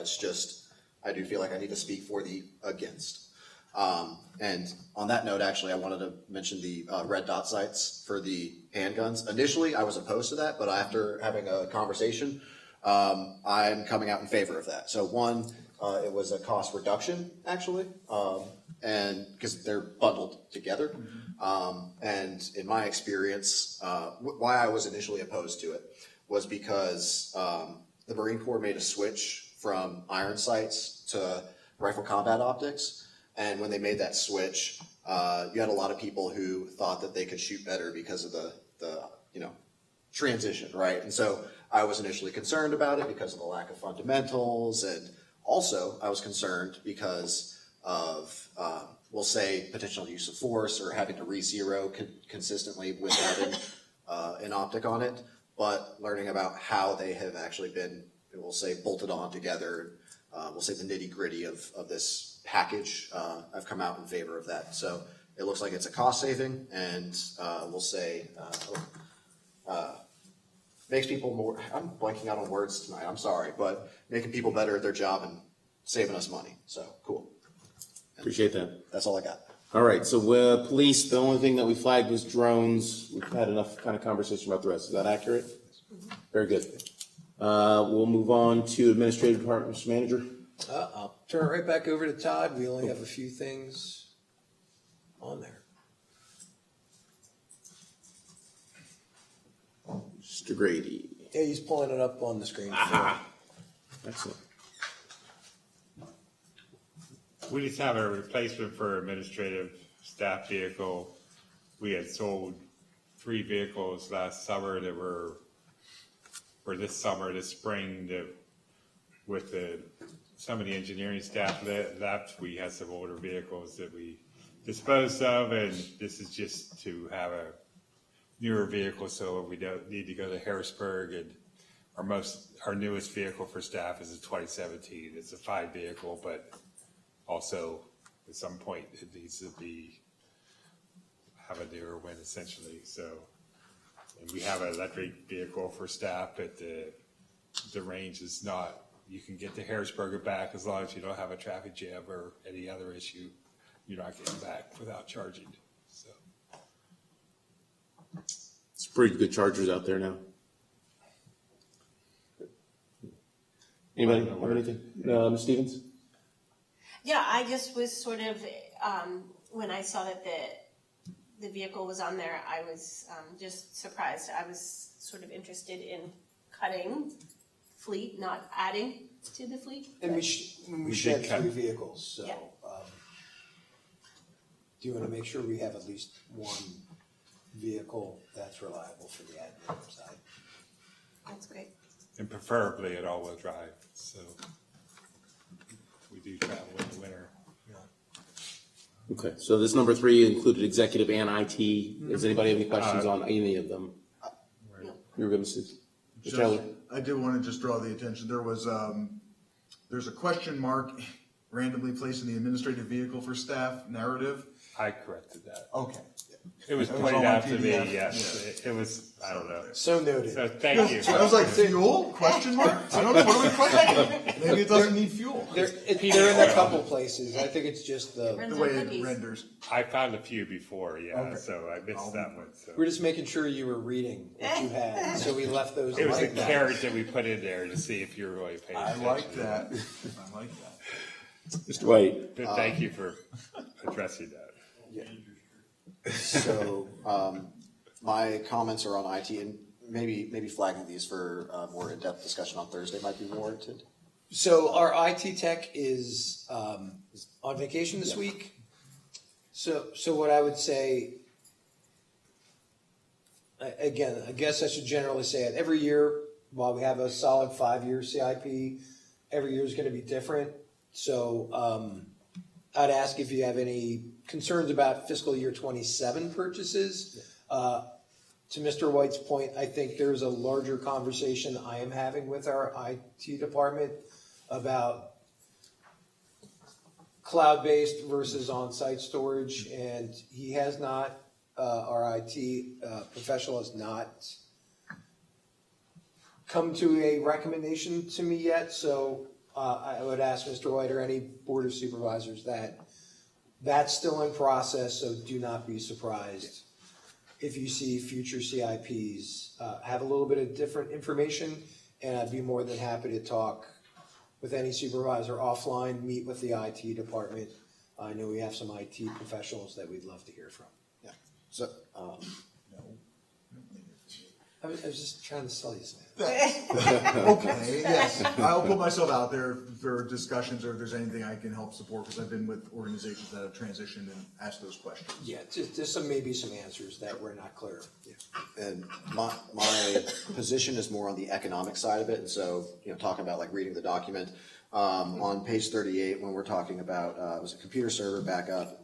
It's just I do feel like I need to speak for the against. And on that note, actually, I wanted to mention the red dot sights for the handguns. Initially, I was opposed to that, but after having a conversation, I'm coming out in favor of that. So one, it was a cost reduction, actually, and because they're bundled together. And in my experience, why I was initially opposed to it was because the Marine Corps made a switch from iron sights to rifle combat optics. And when they made that switch, you had a lot of people who thought that they could shoot better because of the transition, right? And so I was initially concerned about it because of the lack of fundamentals, and also I was concerned because of, we'll say, potential use of force or having to re-zero consistently with having an optic on it, but learning about how they have actually been, we'll say, bolted on together, we'll say the nitty-gritty of this package, I've come out in favor of that. So it looks like it's a cost saving, and we'll say makes people more, I'm blanking out on words tonight, I'm sorry, but making people better at their job and saving us money. So cool. Appreciate that. That's all I got. All right, so police, the only thing that we flagged was drones. We've had enough kind of conversation about the rest. Is that accurate? Very good. We'll move on to Administrative Department, Mr. Manager. I'll turn it right back over to Todd. We only have a few things on there. Mr. Grady. Yeah, he's pulling it up on the screen. Excellent. We just have a replacement for administrative staff vehicle. We had sold 3 vehicles last summer that were, for this summer, this spring, that with some of the engineering staff left, we had some older vehicles that we disposed of, and this is just to have a newer vehicle so we don't need to go to Harrisburg. And our newest vehicle for staff is a 2017. It's a 5 vehicle, but also at some point it needs to have a newer one essentially. So, and we have an electric vehicle for staff, but the range is not, you can get to Harrisburg or back as long as you don't have a traffic jam or any other issue. You're not getting back without charging. So It's pretty good chargers out there now. Anybody have anything? Ms. Stevens? Yeah, I just was sort of, when I saw that the vehicle was on there, I was just surprised. I was sort of interested in cutting fleet, not adding to the fleet. And we shed 3 vehicles, so Yeah. Do you want to make sure we have at least one vehicle that's reliable for the admin side? That's great. and preferably at all-wheel drive. So we do travel in the winter. Okay, so this number 3 included executive and IT. Does anybody have any questions on any of them? You were going to say, Mr. Taylor? I did want to just draw the attention. There was, there's a question mark randomly placed in the administrative vehicle for staff narrative. I corrected that. Okay. It was It was pointed on my out to me, PDF. yes. It was, I don't know. So noted. So thank you. I was like, fuel? Question mark? I don't know. What are we questioning? Maybe it doesn't need fuel. They're in a couple places. I think it's just The way it renders. I found a few before, so I missed that one. So. we're just making sure you were reading what you had, so we left those. It was a like that. carrot that we put in there to see if you're really paying I attention. like that. I like that. Mr. White? But thank you for addressing that. So, my comments are on IT, and maybe flagging these for more in-depth discussion on Thursday might be warranted. So our IT tech is on vacation this week. So what I would say, again, I guess I should generally say it, every year, while we have a solid 5-year CIP, every year is gonna be different. So, I'd ask if you have any concerns about fiscal year 27 purchases. To Mr. White's point, I think there's a larger conversation I am having with our IT department about cloud-based versus on-site storage, and he has not, our IT professional has not come to a recommendation to me yet, so I would ask Mr. White or any Board of Supervisors that that's still in process, so do not be surprised if you see future CIPs have a little bit of different information, and I'd be more than happy to talk with any supervisor offline, meet with the IT department. I know we have some IT professionals that we'd love to hear from. Yeah. So, I was just trying to sell you something. Okay, yes, I'll put myself out there for discussions, or if there's anything I can help support, because I've been with organizations that have transitioned and asked those questions. Yeah, just maybe some answers that were not clear. and my position is more on the economic side of it, and so, talking about like reading the document, on page 38, when we're talking about, it was a computer server backup,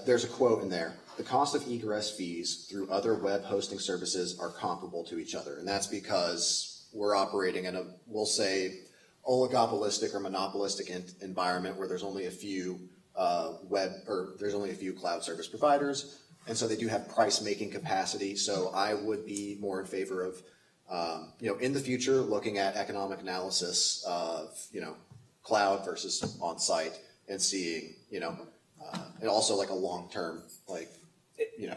there's a quote in there: "The cost of egress fees through other web hosting services are comparable to each other." And that's because we're operating in a, we'll say, oligopolistic or monopolistic environment where there's only a few there's only a few cloud service providers. And so they do have price making capacity. So I would be more in favor of, in the future, looking at economic analysis of, cloud versus on-site, and seeing, and also like a long-term,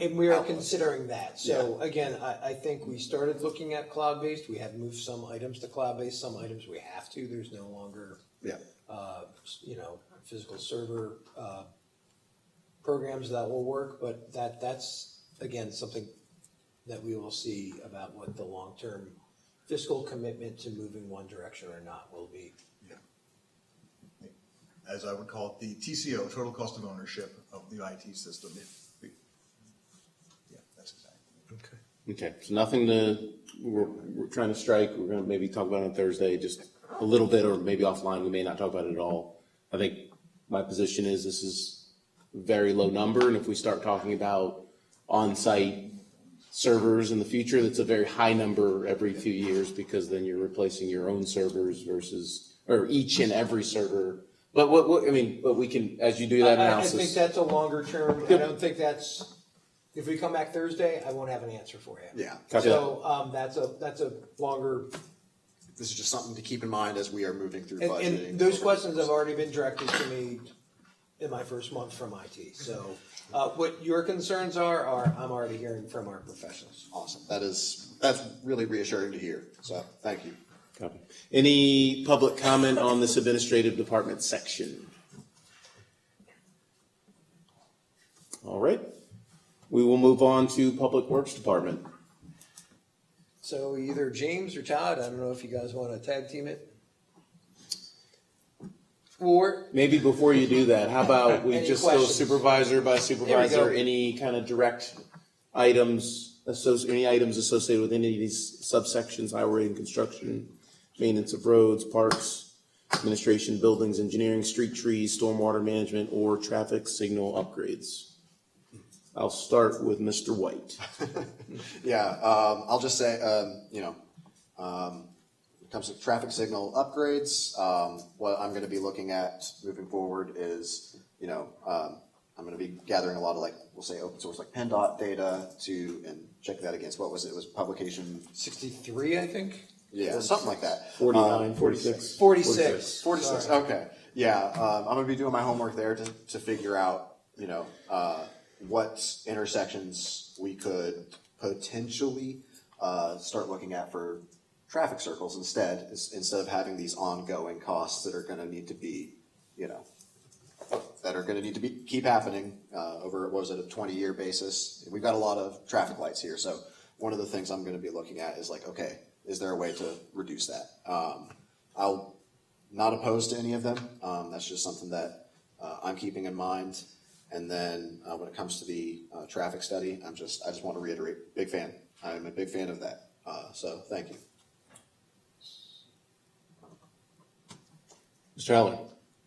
And we are outlook. considering that. So again, I think we started looking at cloud-based. We have moved some items to cloud-based, some items we have to. There's no longer, physical server programs that will work, but that's, again, something that we will see about what the long-term fiscal commitment to move in one direction or not will be. As I would call it, the TCO, total cost of ownership of the IT system. Yeah, that's exactly. Okay, so nothing we're trying to strike, we're gonna maybe talk about it on Thursday, just a little bit, or maybe offline, we may not talk about it at all. I think my position is this is a very low number, and if we start talking about on-site servers in the future, that's a very high number every few years, because then you're replacing your own servers or each and every server. But but we can, as you do that analysis. I think that's a longer term. I don't think that's, if we come back Thursday, I won't have an answer for you. Yeah. So, that's a longer, This is just something to keep in mind as we are moving through budgeting. and those questions have already been directed to me in my first month from IT. So, what your concerns are I'm already hearing from our professionals. Awesome. That's really reassuring to hear. So thank you. Copy. Any public comment on this administrative department section? All right. We will move on to Public Works Department. So either James or Todd, I don't know if you guys want to tag team it. Or, Maybe before you do that, how about we Any just go questions? supervisor by supervisor, go. any kind of direct items, any items associated with any of these subsections: highway and construction, maintenance of roads, parks, administration, buildings, engineering, street trees, stormwater management, or traffic signal upgrades. I'll start with Mr. White. Yeah, I'll just say, when it comes to traffic signal upgrades, what I'm going to be looking at moving forward is, I'm going to be gathering a lot of we'll say open source PennDOT data and check that against, what was it? It was publication 63, I think? Yeah, something like that. 49, 46. 46. 46. Sorry. Okay. Yeah, I'm going to be doing my homework there to figure out, what intersections we could potentially start looking at for traffic circles instead of having these ongoing costs that are going to need to be, keep happening over, what was it, a 20-year basis. We've got a lot of traffic lights here, so one of the things I'm going to be looking at is okay, is there a way to reduce that? I'll not opposed to any of them. That's just something that I'm keeping in mind. And then when it comes to the traffic study, I just want to reiterate, big fan. I'm a big fan of that. So thank you. Mr. Heller?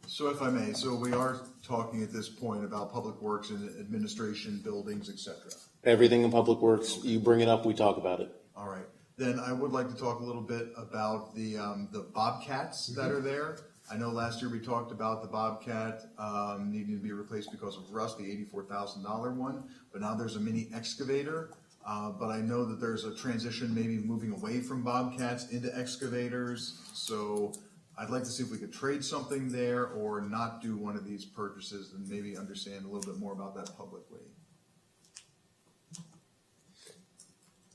So if I may, so we are talking at this point about public works and administration, buildings, et cetera. Everything in Public Works, you bring it up, we talk about it. All right, then I would like to talk a little bit about the Bobcats that are there. I know last year we talked about the Bobcat needing to be replaced because of rust, the $84,000 one, but now there's a mini excavator. But I know that there's a transition maybe moving away from Bobcats into excavators. So I'd like to see if we could trade something there or not do one of these purchases and maybe understand a little bit more about that publicly.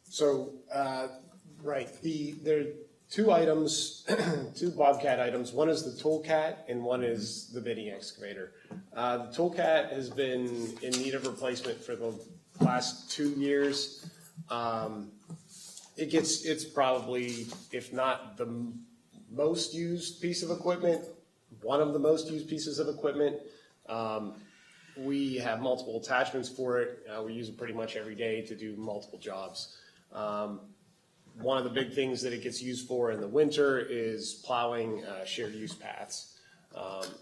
So, right, there are two items, two Bobcat items. One is the Toolcat and one is the mini excavator. The Toolcat has been in need of replacement for the last 2 years. It's probably, if not the most used piece of equipment, one of the most used pieces of equipment. We have multiple attachments for it. We use it pretty much every day to do multiple jobs. One of the big things that it gets used for in the winter is plowing shared use paths.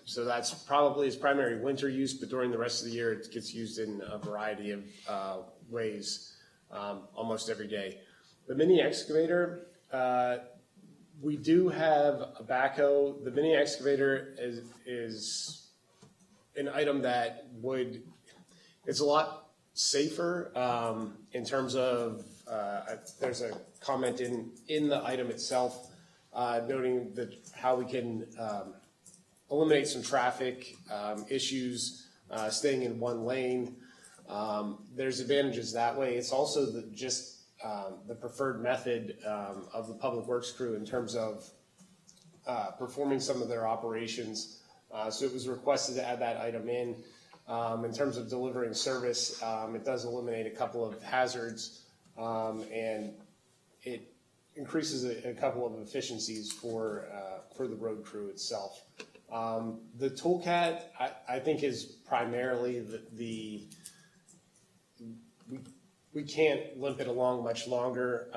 So that's probably its primary winter use, but during the rest of the year, it gets used in a variety of ways almost every day. The mini excavator, we do have a backhoe. The mini excavator is an item that it's a lot safer in terms of, there's a comment in the item itself noting that how we can eliminate some traffic issues, staying in one lane. There's advantages that way. It's also the preferred method of the public works crew in terms of performing some of their operations. So it was requested to add that item in. In terms of delivering service, it does eliminate a couple of hazards and it increases a couple of efficiencies for the road crew itself. The Toolcat, I think, is primarily we can't limp it along much longer.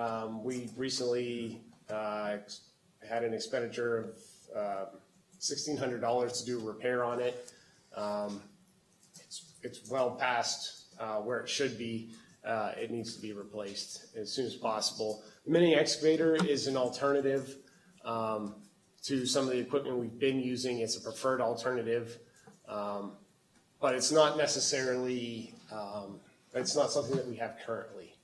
We recently had an expenditure of $1,600 to do a repair on it. It's well past where it should be. It needs to be replaced as soon as possible. The mini excavator is an alternative to some of the equipment we've been using. It's a preferred alternative, but it's not necessarily, it's not something that we have currently.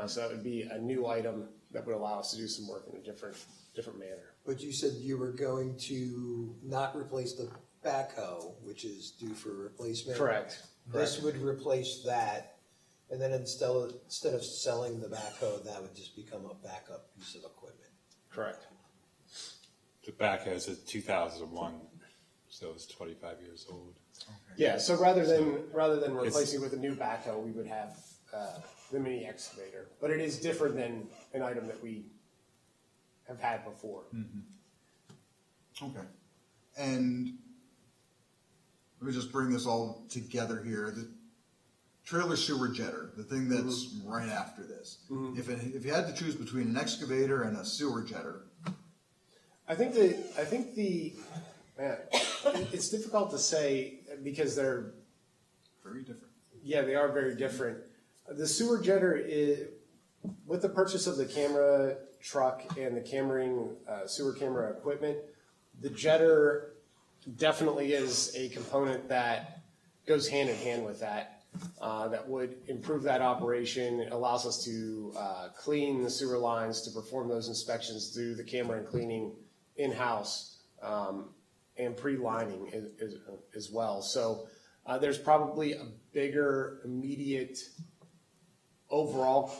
So that would be a new item that would allow us to do some work in a different manner. But you said you were going to not replace the backhoe, which is due for replacement. Correct. This would replace that, and then instead of selling the backhoe, that would just become a backup piece of equipment. Correct. The backhoe is a 2001, so it's 25 years old. Yeah, so rather than replacing with a new backhoe, we would have the mini excavator. But it is different than an item that we have had before. Okay. And let me just bring this all together here. The trailer sewer jetter, the thing that's right after this. If you had to choose between an excavator and a sewer jetter, it's difficult to say because they're very different. Yeah, they are very different. The sewer jetter is, with the purchase of the camera truck and the sewer camera equipment, the jetter definitely is a component that goes hand in hand with that. That would improve that operation. It allows us to clean the sewer lines, to perform those inspections, do the camera and cleaning in-house, and pre-lining as well. So there's probably a bigger immediate overall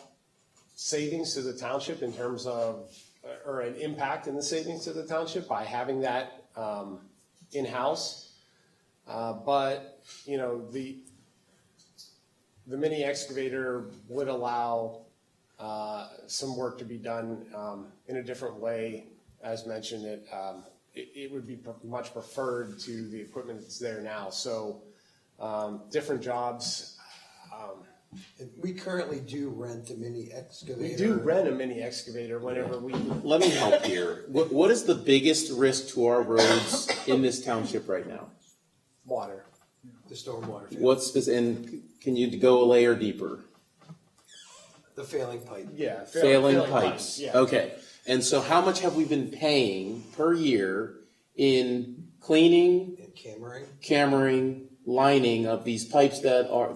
savings to the township in terms of, or an impact in the savings to the township by having that in-house. But, you know, the mini excavator would allow some work to be done in a different way. As mentioned, it would be much preferred to the equipment that's there now. So different jobs. And we currently do rent a mini excavator. We do rent a mini excavator whenever we. Let me help here. What is the biggest risk to our roads in this township right now? Water, the stormwater, And can you go a layer deeper? the failing pipe. Yeah. Failing pipes. Yeah. Okay. And so how much have we been paying per year in cleaning, And cameraing, cammering, lining of these pipes that are,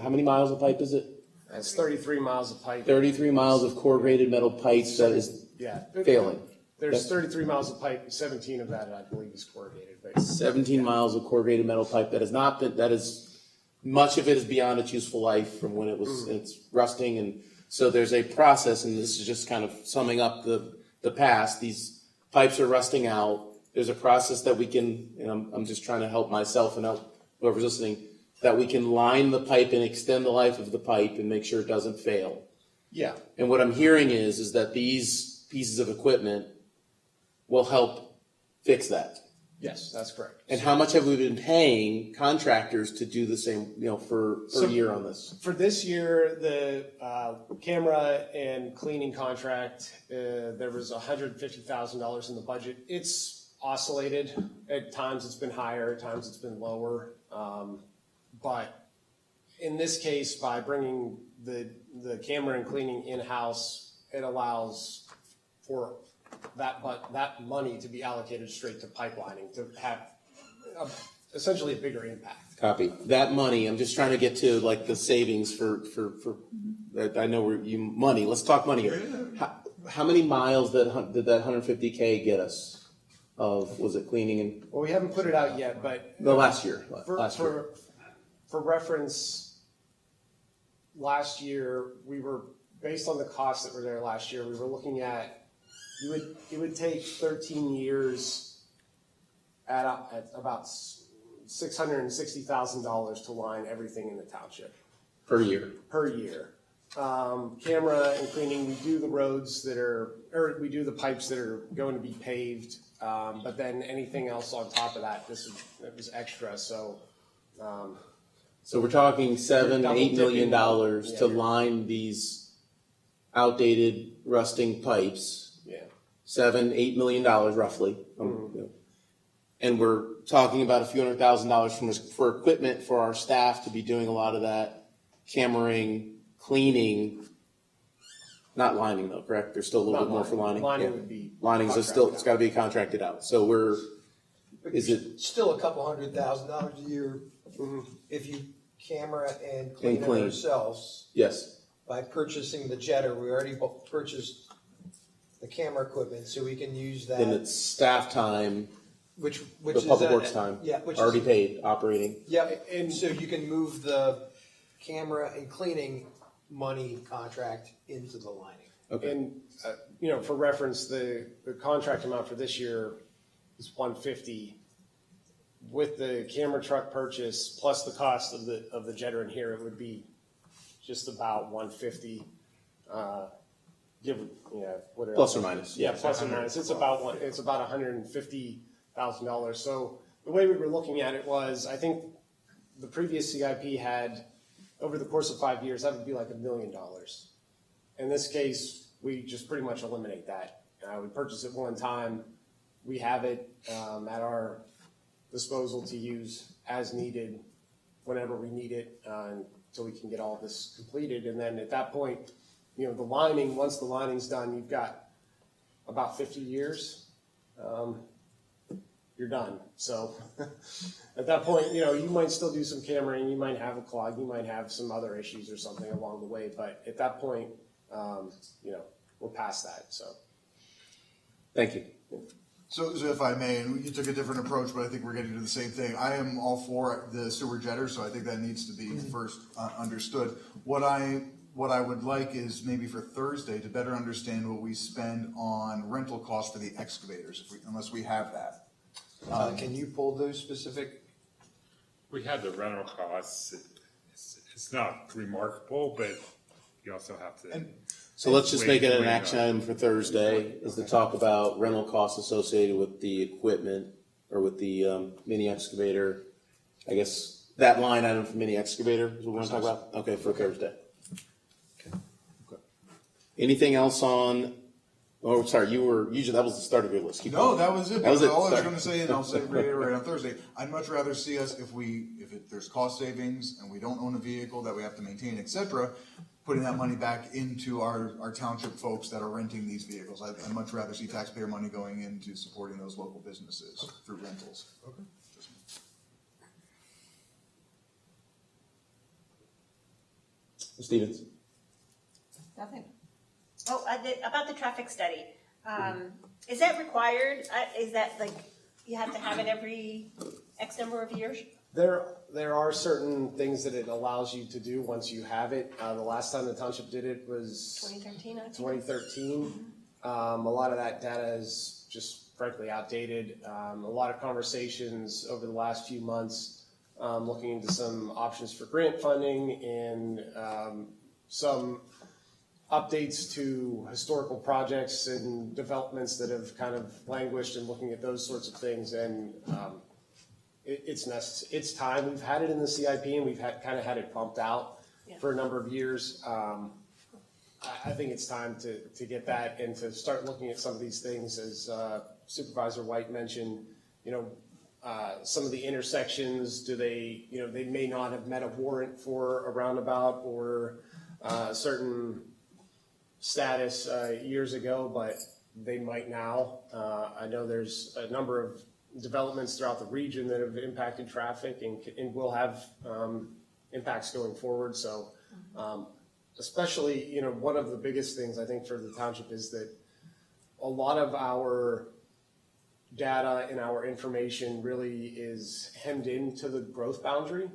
how many miles of pipe is it? That's 33 miles of pipe. 33 miles of corrugated metal pipes that is Yeah. failing. There's 33 miles of pipe, 17 of that I believe is corrugated. But 17 miles of corrugated metal pipe that has not been, much of it is beyond its useful life from when it's rusting. And so there's a process, and this is just kind of summing up the past. These pipes are rusting out. There's a process that we can, and I'm just trying to help myself and help whoever's listening, that we can line the pipe and extend the life of the pipe and make sure it doesn't fail. yeah. And what I'm hearing is that these pieces of equipment will help fix that. Yes, that's correct. And how much have we been paying contractors to do the same, per year on this? For this year, the camera and cleaning contract, there was $150,000 in the budget. It's oscillated. At times it's been higher, at times it's been lower. But in this case, by bringing the camera and cleaning in-house, it allows for that money to be allocated straight to pipelining to have essentially a bigger impact. Copy. That money, I'm just trying to get to like the savings for I know money. Let's talk money here. How many miles did that 150K get us of, was it cleaning and? Well, we haven't put it out yet, but No, last year. For reference, last year, we were, based on the costs that were there last year, we were looking at, it would take 13 years at about $660,000 to line everything in the township. Per year. Per year. Camera and cleaning, we do the roads we do the pipes that are going to be paved, but then anything else on top of that, it was extra, so. So we're talking $7-8 million to Yeah. line these outdated rusting pipes. Yeah. $7-8 million roughly. And we're talking about a few $100,000 for equipment for our staff to be doing a lot of that, cammering, cleaning, not lining though, correct? There's still a little bit more for lining. Lining would be. Lining is still, it's gotta be contracted out. So is it still a couple $100,000 a year if you camera and clean it clean. ourselves yes. by purchasing the jetter. We already purchased the camera equipment, so we can use that. Then it's staff time, Which the is public works time, Yeah, which already is, paid, operating. yeah, and so you can move the camera and cleaning money contract into the lining. Okay. And, for reference, the contract amount for this year is $150. With the camera truck purchase plus the cost of the jetter in here, it would be just about $150. Whatever. Plus or minus. Yeah, plus or minus. It's about $150,000. So the way we were looking at it was, I think the previous CIP had, over the course of 5 years, that would be like $1 million. In this case, we just pretty much eliminate that. We purchase it one time. We have it at our disposal to use as needed whenever we need it until we can get all this completed. And then at that point, the lining, once the lining's done, you've got about 50 years. You're done. So at that point, you might still do some cammering, you might have a clog, you might have some other issues or something along the way, but at that point, we're past that, so. Thank you. So if I may, and you took a different approach, but I think we're getting to the same thing. I am all for the sewer jetter, so I think that needs to be first understood. What I would like is maybe for Thursday to better understand what we spend on rental costs for the excavators, unless we have that. Can you pull those specific? We had the rental costs. It's not remarkable, but you also have to. So let's just make it an Wait, action item for Thursday, is to talk about rental costs associated with the equipment or with the mini excavator. I guess that line item for mini excavator is what we want to talk about? Okay, for Thursday. Okay. Anything else on Oh, sorry, that was the start of your list. Keep No, going. that was it. That was it. All I was Sorry. gonna say, and I'll say reiterate on Thursday, I'd much rather see us, if there's cost savings and we don't own a vehicle that we have to maintain, et cetera, putting that money back into our township folks that are renting these vehicles. I'd much rather see taxpayer money going into supporting those local businesses through rentals. Okay. Stevens? Nothing. Oh, about the traffic study. Is that required? Is that like, you have to have it every X number of years? There are certain things that it allows you to do once you have it. The last time the township did it was 2013, I think. 2013. A lot of that data is just frankly outdated. A lot of conversations over the last few months looking into some options for grant funding and some updates to historical projects and developments that have kind of languished and looking at those sorts of things. And it's necessary. It's time. We've had it in the CIP and we've kind of had it pumped out for a number of years. I think it's time to get that and to start looking at some of these things, as Supervisor White mentioned. Some of the intersections, they may not have met a warrant for a roundabout or certain status years ago, but they might now. I know there's a number of developments throughout the region that have impacted traffic and will have impacts going forward. So especially, one of the biggest things I think for the township is that a lot of our data and our information really is hemmed into the growth boundary.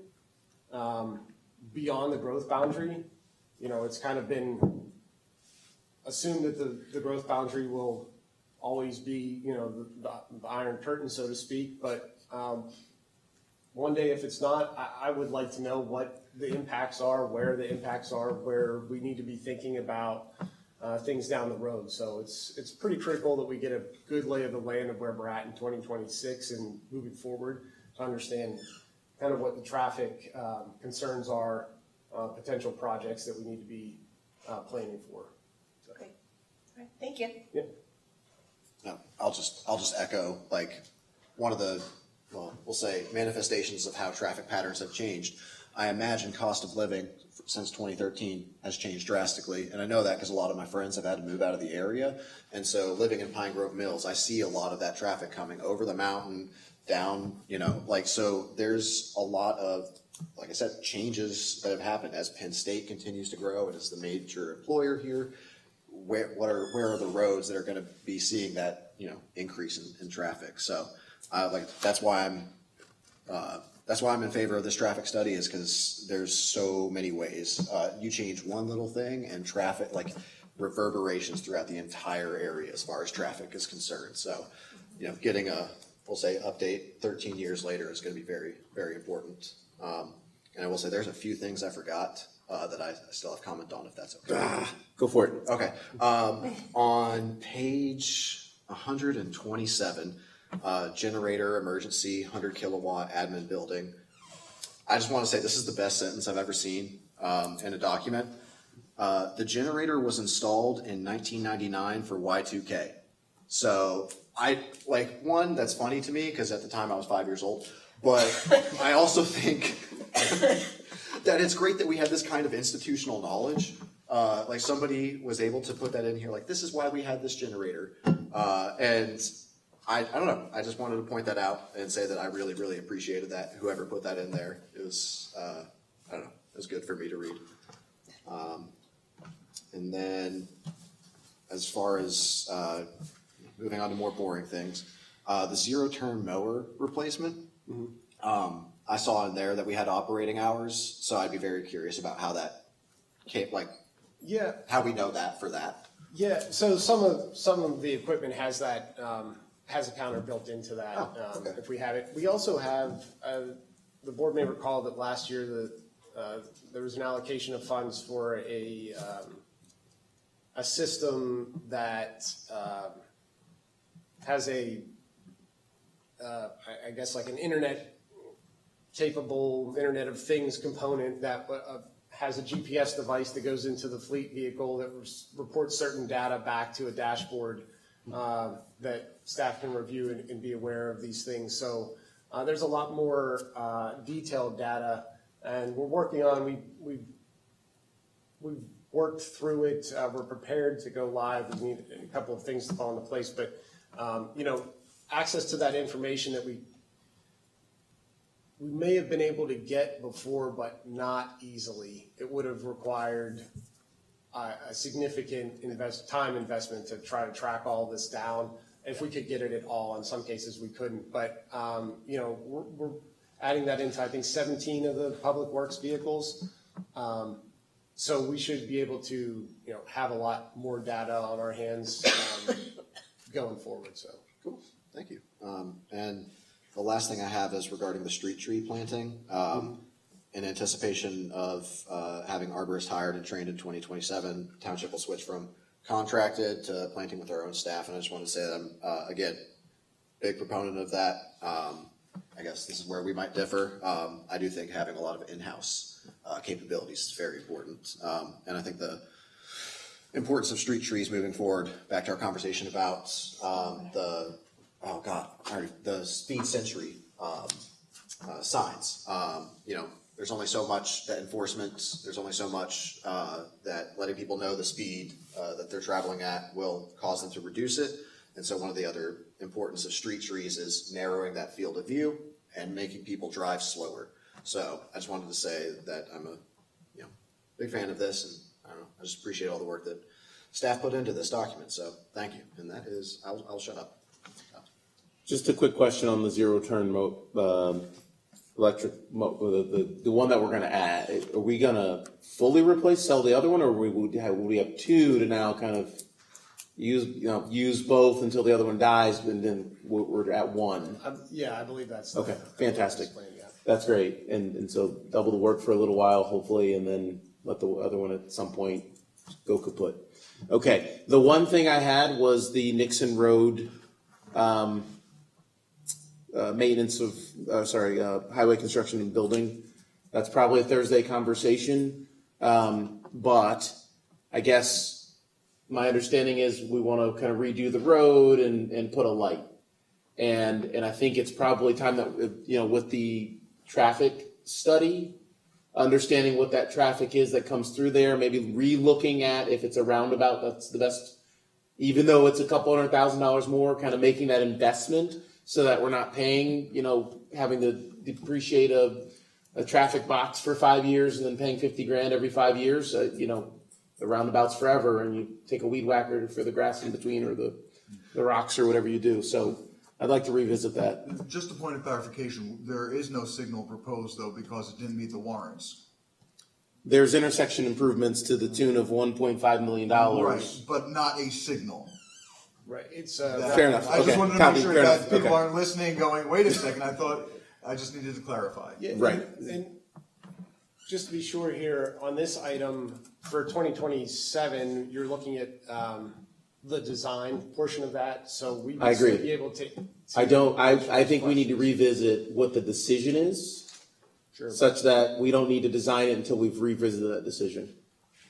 Beyond the growth boundary, it's kind of been assumed that the growth boundary will always be, the iron curtain, so to speak. But one day, if it's not, I would like to know what the impacts are, where the impacts are, where we need to be thinking about things down the road. So it's pretty critical that we get a good lay of the land of where we're at in 2026 and moving forward to understand kind of what the traffic concerns are, potential projects that we need to be planning for. Okay. All right. Thank you. Yep. No, I'll just echo, like, one of the, we'll say manifestations of how traffic patterns have changed. I imagine cost of living since 2013 has changed drastically. And I know that because a lot of my friends have had to move out of the area. And so living in Pine Grove Mills, I see a lot of that traffic coming over the mountain, down, so there's a lot of, like I said, changes that have happened as Penn State continues to grow and is the major employer here. Where are the roads that are going to be seeing that, increase in traffic? So that's why I'm in favor of this traffic study, is because there's so many ways. You change one little thing and traffic, like reverberations throughout the entire area as far as traffic is concerned. So, getting we'll say update 13 years later is going to be very, very important. And I will say there's a few things I forgot that I still have comment on, if that's okay. Go for it. Okay. On page 127, generator emergency 100 kilowatt admin building. I just want to say this is the best sentence I've ever seen in a document. The generator was installed in 1999 for Y2K. So that's funny to me because at the time I was 5 years old. But I also think that it's great that we have this kind of institutional knowledge. Like somebody was able to put that in here, like, this is why we had this generator. And I don't know, I just wanted to point that out and say that I really, really appreciated that. Whoever put that in there, it was, I don't know, it was good for me to read. And then as far as moving on to more boring things, the zero-turn mower replacement. I saw in there that we had operating hours, so I'd be very curious about how that came, how we know that for that. Yeah, so some of the equipment has that, has a counter built into that. Okay. If we have it. We also have, the board may recall that last year there was an allocation of funds for a system that has I guess like an internet capable Internet of Things component that has a GPS device that goes into the fleet vehicle that reports certain data back to a dashboard that staff can review and be aware of these things. So there's a lot more detailed data, and we're working on, we've worked through it. We're prepared to go live. We need a couple of things to fall into place, but access to that information that we may have been able to get before, but not easily. It would have required a significant time investment to try to track all this down. If we could get it at all, in some cases we couldn't. But we're adding that into, I think, 17 of the public works vehicles. So we should be able to have a lot more data on our hands going forward. So Cool, thank you. And the last thing I have is regarding the street tree planting. In anticipation of having arborists hired and trained in 2027, Township will switch from contracted to planting with our own staff. And I just want to say that I'm, again, big proponent of that. I guess this is where we might differ. I do think having a lot of in-house capabilities is very important. And I think the importance of street trees moving forward, back to our conversation about the speed century signs. There's only so much that enforcement, there's only so much that letting people know the speed that they're traveling at will cause them to reduce it. And so one of the other importance of street trees is narrowing that field of view and making people drive slower. So I just wanted to say that I'm a big fan of this, and I don't know, I just appreciate all the work that staff put into this document. So thank you. And that is, I'll shut up. Just a quick question on the zero turn electric, the one that we're going to add. Are we going to fully sell the other one, or would we have two to now kind of use both until the other one dies, and then we're at one? yeah, I believe that's okay. Fantastic. Plan, yeah. That's great, and so double the work for a little while, hopefully, and then let the other one at some point go kaput. Okay, the one thing I had was the Nixon Road maintenance of, highway construction and building. That's probably a Thursday conversation, but I guess my understanding is we want to kind of redo the road and put a light. And I think it's probably time that, with the traffic study, understanding what that traffic is that comes through there, maybe re-looking at if it's a roundabout, that's the best, even though it's a couple $100,000 more, kind of making that investment so that we're not paying, having to depreciate a traffic box for 5 years and then paying $50,000 every 5 years. The roundabout's forever, and you take a weed whacker for the grass in between or the rocks or whatever you do. So I'd like to revisit that. Just a point of clarification, there is no signal proposed though because it didn't meet the warrants. There's intersection improvements to the tune of $1.5 million. Right, but not a signal. Right. It's fair enough. I just Okay. wanted to Copy. make sure Fair that enough. people Okay. aren't listening going, wait a second, I just needed to clarify. Yeah, Right. And just to be sure here, on this item, for 2027, you're looking at the design portion of that, so we I would still agree. be able to. I think we need to revisit what the decision is, Sure. such that we don't need to design it until we've revisited that decision.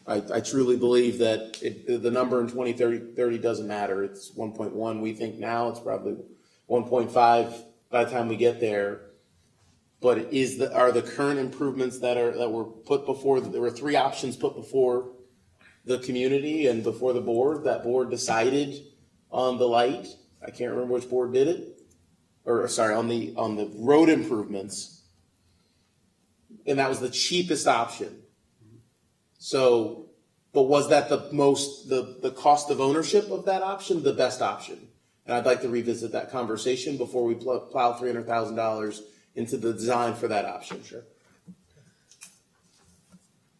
I truly believe that the number in 2030 doesn't matter. It's 1.1 we think now, it's probably 1.5 by the time we get there. But are the current improvements that were put before, there were 3 options put before the community and before the board. That board decided on the light. I can't remember which board did it. Or sorry, on the road improvements. And that was the cheapest option. So, but was that the cost of ownership of that option, the best option? And I'd like to revisit that conversation before we plow $300,000 into the design for that option. Sure.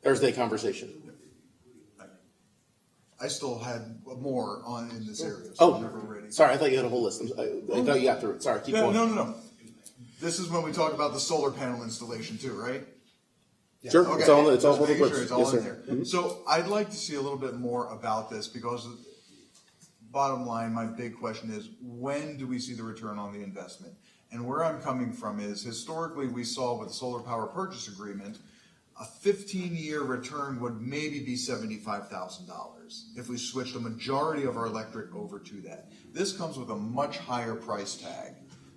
Thursday conversation. I still had more in this area, so I'm never ready. Sorry, I thought you had a whole list. I thought you got through it. Sorry, keep going. No. This is when we talk about the solar panel installation too, right? Sure, Okay. it's all Just over the making sure books. it's all Yes, in sir. there. So I'd like to see a little bit more about this because bottom line, my big question is, when do we see the return on the investment? And where I'm coming from is historically we saw with the solar power purchase agreement, a 15-year return would maybe be $75,000 if we switched a majority of our electric over to that. This comes with a much higher price tag.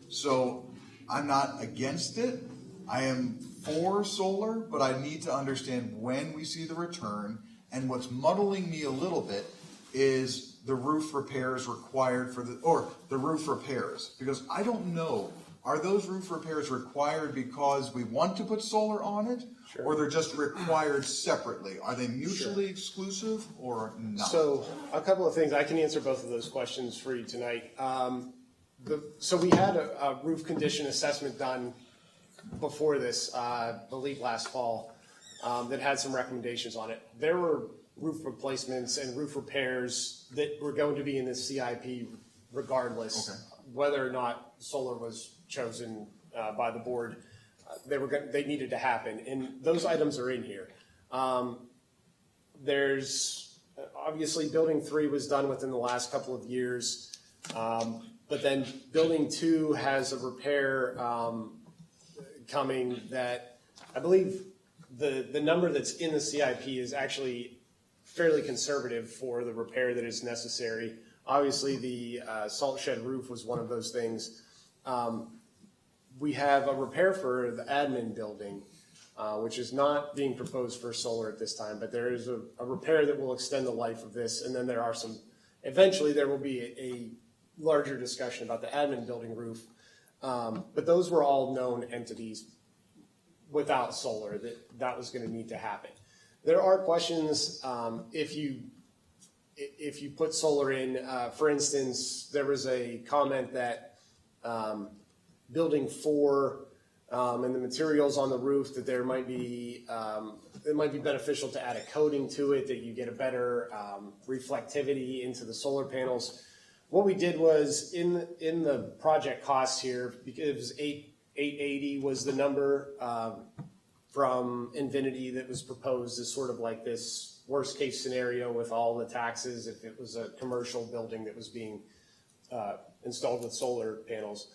So I'm not against it. I am for solar, but I need to understand when we see the return. And what's muddling me a little bit is the roof repairs required the roof repairs. Because I don't know, are those roof repairs required because we want to put solar on it? Sure. Or they're just required separately? Are they mutually exclusive or not? So a couple of things, I can answer both of those questions for you tonight. So we had a roof condition assessment done before this, I believe last fall, that had some recommendations on it. There were roof replacements and roof repairs that were going to be in the CIP regardless, whether or not solar was chosen by the board. They needed to happen, and those items are in here. There's obviously building 3 was done within the last couple of years, but then building 2 has a repair coming that I believe the number that's in the CIP is actually fairly conservative for the repair that is necessary. Obviously, the salt shed roof was one of those things. We have a repair for the admin building, which is not being proposed for solar at this time, but there is a repair that will extend the life of this. And then there are eventually there will be a larger discussion about the admin building roof. But those were all known entities without solar that was going to need to happen. There are questions if you put solar in. For instance, there was a comment that building 4 and the materials on the roof, that there might be it might be beneficial to add a coating to it, that you get a better reflectivity into the solar panels. What we did was in the project costs here, because $880 was the number from Infinity that was proposed as sort of like this worst case scenario with all the taxes if it was a commercial building that was being installed with solar panels.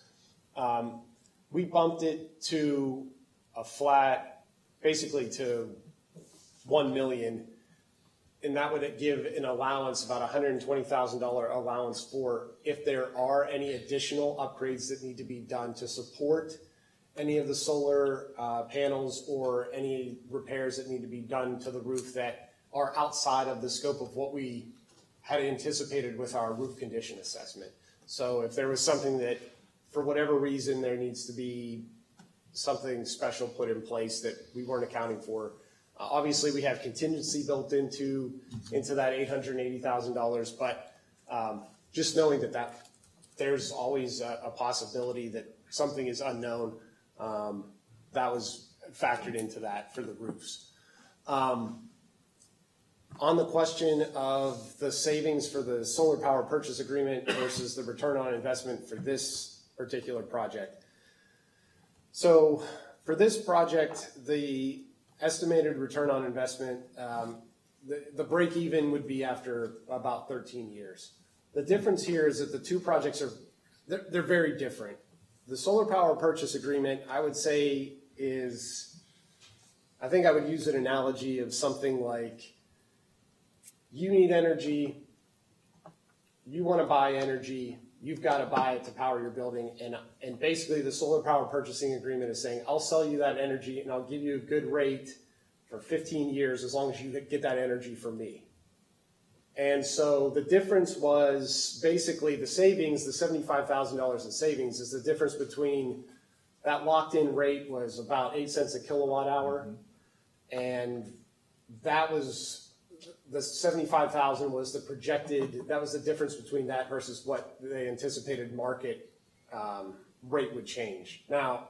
We bumped it to a flat, basically to 1 million, and that would give an allowance, about $120,000 allowance for if there are any additional upgrades that need to be done to support any of the solar panels or any repairs that need to be done to the roof that are outside of the scope of what we had anticipated with our roof condition assessment. So if there was something that, for whatever reason, there needs to be something special put in place that we weren't accounting for. Obviously, we have contingency built into that $880,000, but just knowing that there's always a possibility that something is unknown, that was factored into that for the roofs. On the question of the savings for the solar power purchase agreement versus the return on investment for this particular project. So for this project, the estimated return on investment, the break even would be after about 13 years. The difference here is that the two projects they're very different. The solar power purchase agreement, I would say, I think I would use an analogy of something like, you need energy, you want to buy energy, you've got to buy it to power your building, and basically the solar power purchasing agreement is saying, I'll sell you that energy and I'll give you a good rate for 15 years as long as you get that energy from me. And so the difference was basically the savings, the $75,000 in savings is the difference between that locked-in rate was about 8 cents a kilowatt hour, and that was the $75,000 was the projected, that was the difference between that versus what the anticipated market rate would change. Now,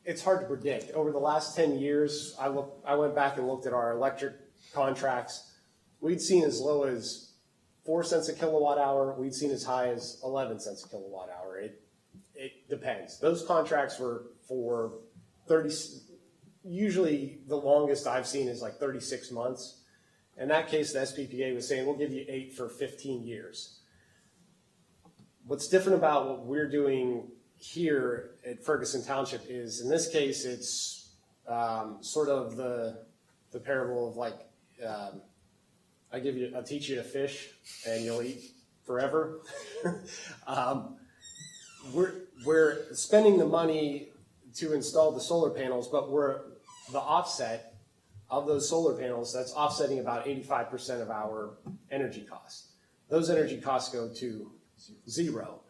it's hard to predict. Over the last 10 years, I went back and looked at our electric contracts. We'd seen as low as 4 cents a kilowatt hour. We'd seen as high as 11 cents a kilowatt hour. It depends. Those contracts were for 30, usually the longest I've seen is like 36 months. In that case, the SPPA was saying, we'll give you 8 for 15 years. What's different about what we're doing here at Ferguson Township is, in this case, it's sort of the parable of like, I'll teach you to fish and you'll eat forever. We're spending the money to install the solar panels, but the offset of those solar panels, that's offsetting about 85% of our energy costs. Those energy costs go to zero.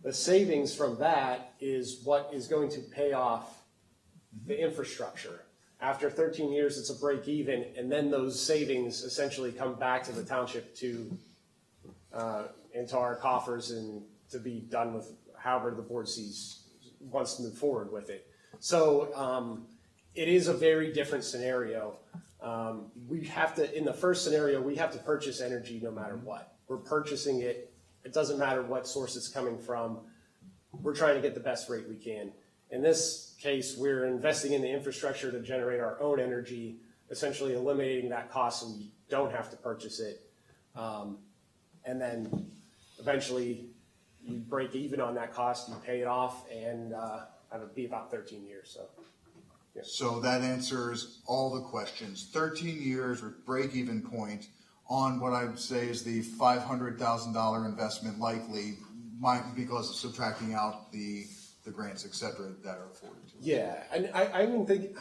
The savings from that is what is going to pay off the infrastructure. After 13 years, it's a break even, and then those savings essentially come back to the township into our coffers and to be done with however the board wants to move forward with it. So it is a very different scenario. We have to, in the first scenario, we have to purchase energy no matter what. We're purchasing it. It doesn't matter what source it's coming from. We're trying to get the best rate we can. In this case, we're investing in the infrastructure to generate our own energy, essentially eliminating that cost so we don't have to purchase it. And then eventually you break even on that cost, you pay it off, and it'll be about 13 years. So. Yeah. So that answers all the questions. 13 years with break-even point on what I would say is the $500,000 investment likely, because of subtracting out the grants, et cetera, that are afforded to us. Yeah, and I even think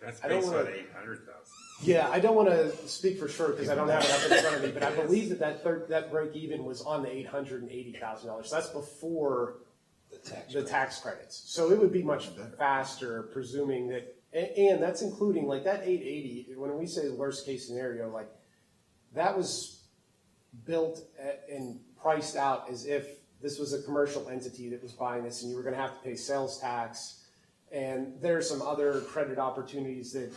That's I don't based wanna- on 800,000. yeah, I don't want to speak for sure because I don't have it up in front of me, but I believe that break even was on the $880,000. So that's before the tax credits. So it would be much faster, presuming that, and that's including like that 880. When we say worst case scenario, like that was built and priced out as if this was a commercial entity that was buying this, and you were going to have to pay sales tax. And there are some other credit opportunities that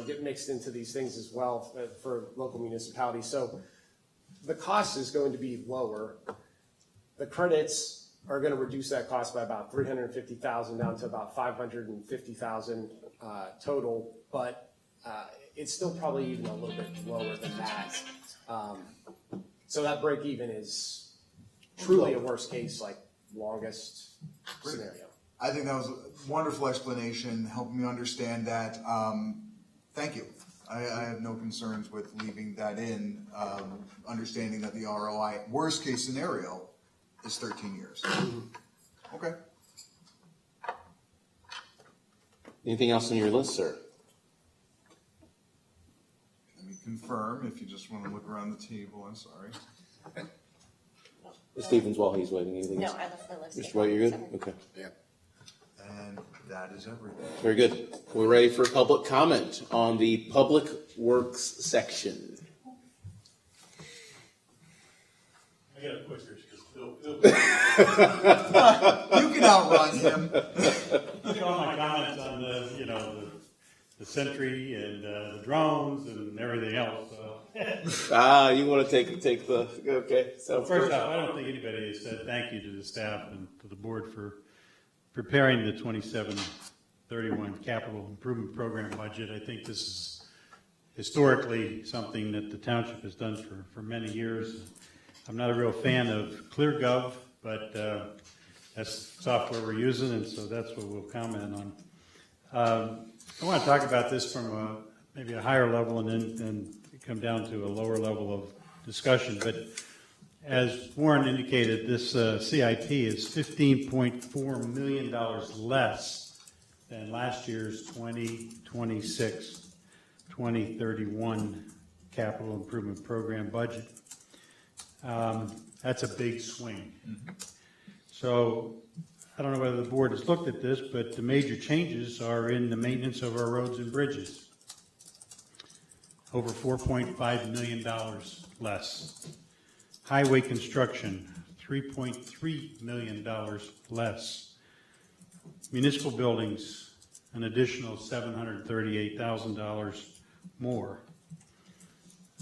get mixed into these things as well for local municipalities. So the cost is going to be lower. The credits are going to reduce that cost by about $350,000 down to about $550,000 total, but it's still probably even a little bit lower than that. So that break even is truly a worst case, like longest scenario. I think that was a wonderful explanation, helping me understand that. Thank you. I have no concerns with leaving that in, understanding that the ROI, worst case scenario, is 13 years. Okay. Anything else on your list, sir? Let me confirm, if you just want to look around the table, I'm sorry. Stevens, while he's waiting, anything No, else? I left my list. Mr. White, you're good? Okay. Yeah. And that is everything. Very good. We're ready for public comment on the Public Works section. I got a quicker. You can outrun him. All my comments on the Sentry and the drones and everything else. You want to take the, okay. So First off, I don't think anybody has said thank you to the staff and to the board for preparing the 2731 capital improvement program budget. I think this is historically something that the township has done for many years. I'm not a real fan of ClearGov, but that's software we're using, and so that's what we'll comment on. I want to talk about this from maybe a higher level and then come down to a lower level of discussion. But as Warren indicated, this CIP is $15.4 million less than last year's 2026-2031 capital improvement program budget. That's a big swing. So I don't know whether the board has looked at this, but the major changes are in the maintenance of our roads and bridges. Over $4.5 million less. Highway construction, $3.3 million less. Municipal buildings, an additional $738,000 more.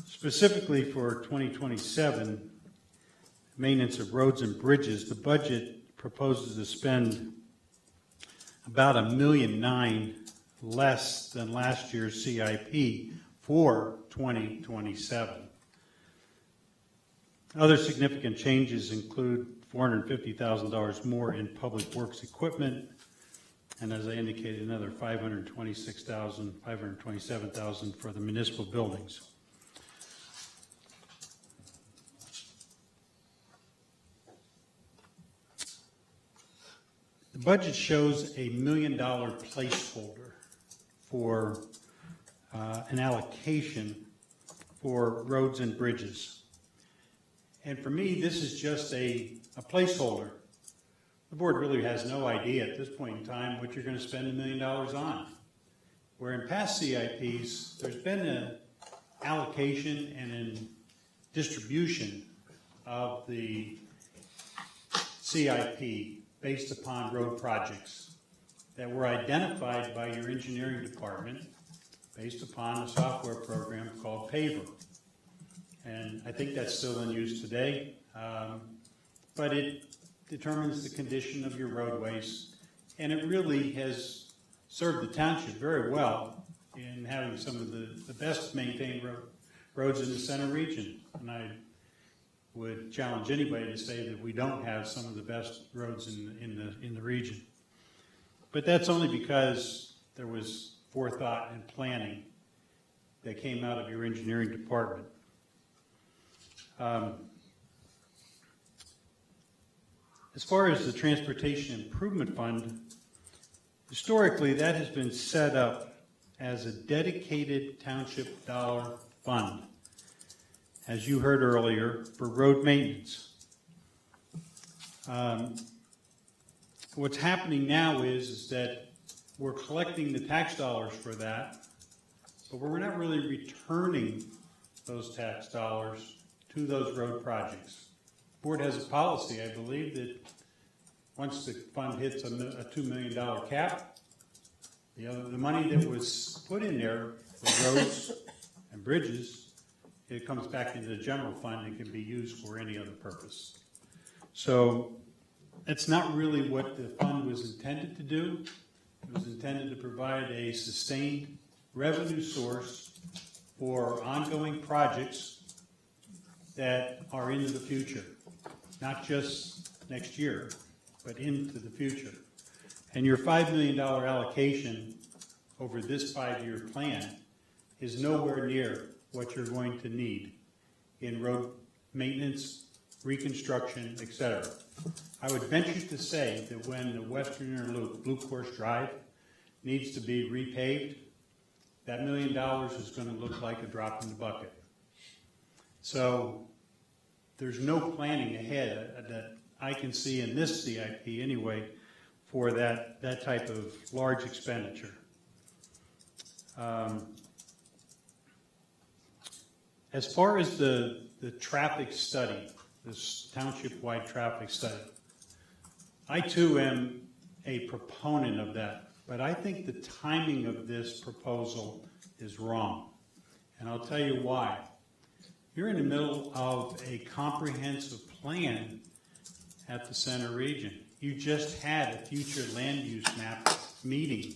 Specifically for 2027, maintenance of roads and bridges, the budget proposes to spend about $1.9 million less than last year's CIP for 2027. Other significant changes include $450,000 more in public works equipment, And as I indicated, another $526,000, $527,000 for the municipal buildings. The budget shows a $1 million placeholder for an allocation for roads and bridges. And for me, this is just a placeholder. The board really has no idea at this point in time what you're going to spend $1 million on. Where in past CIPs, there's been an allocation and a distribution of the CIP based upon road projects that were identified by your engineering department based upon a software program called Paver. And I think that's still in use today, but it determines the condition of your roadways, and it really has served the township very well in having some of the best maintained roads in the center region. And I would challenge anybody to say that we don't have some of the best roads in the region. But that's only because there was forethought and planning that came out of your engineering department. As far as the Transportation Improvement Fund, historically that has been set up as a dedicated township dollar fund, as you heard earlier, for road maintenance. What's happening now is that we're collecting the tax dollars for that, but we're not really returning those tax dollars to those road projects. The board has a policy, I believe, that once the fund hits a $2 million cap, the money that was put in there for roads and bridges, it comes back into the general fund and can be used for any other purpose. So it's not really what the fund was intended to do. It was intended to provide a sustained revenue source for ongoing projects that are into the future, not just next year, but into the future. And your $5 million allocation over this 5-year plan is nowhere near what you're going to need in road maintenance, reconstruction, etc. I would venture to say that when the Western Inner Loop, Blue Course Drive, needs to be repaved, that $1 million is going to look like a drop in the bucket. So there's no planning ahead that I can see in this CIP anyway for that type of large expenditure. As far as the traffic study, this township-wide traffic study, I too am a proponent of that, but I think the timing of this proposal is wrong. And I'll tell you why. You're in the middle of a comprehensive plan at the center region. You just had a future land use map meeting.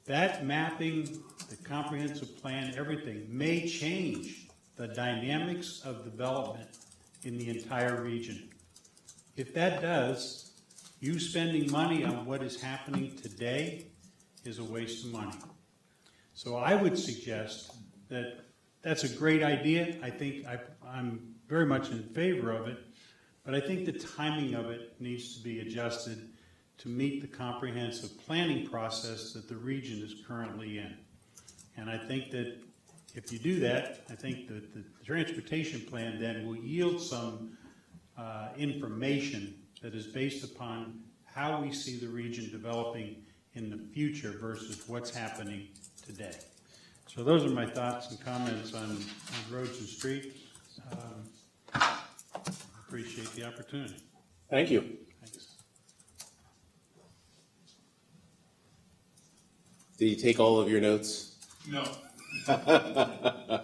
That mapping, the comprehensive plan, everything may change the dynamics of development in the entire region. If that does, you spending money on what is happening today is a waste of money. So I would suggest that that's a great idea. I think I'm very much in favor of it, but I think the timing of it needs to be adjusted to meet the comprehensive planning process that the region is currently in. And I think that if you do that, I think that the transportation plan then will yield some information that is based upon how we see the region developing in the future versus what's happening today. So those are my thoughts and comments on roads and streets. Appreciate the opportunity. Thank you. Thanks. Did you take all of your notes? No. I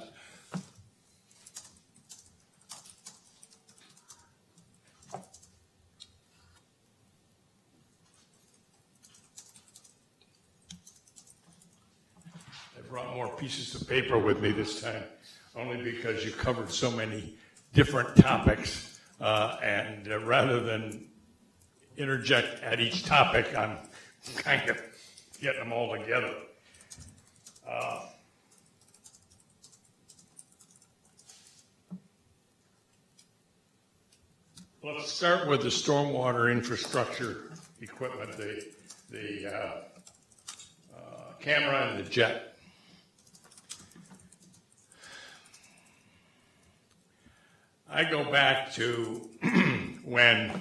brought more pieces of paper with me this time, only because you covered so many different topics, and rather than interject at each topic, I'm kind of getting them all together. Let's start with the stormwater infrastructure equipment, the camera and the jet. I go back to when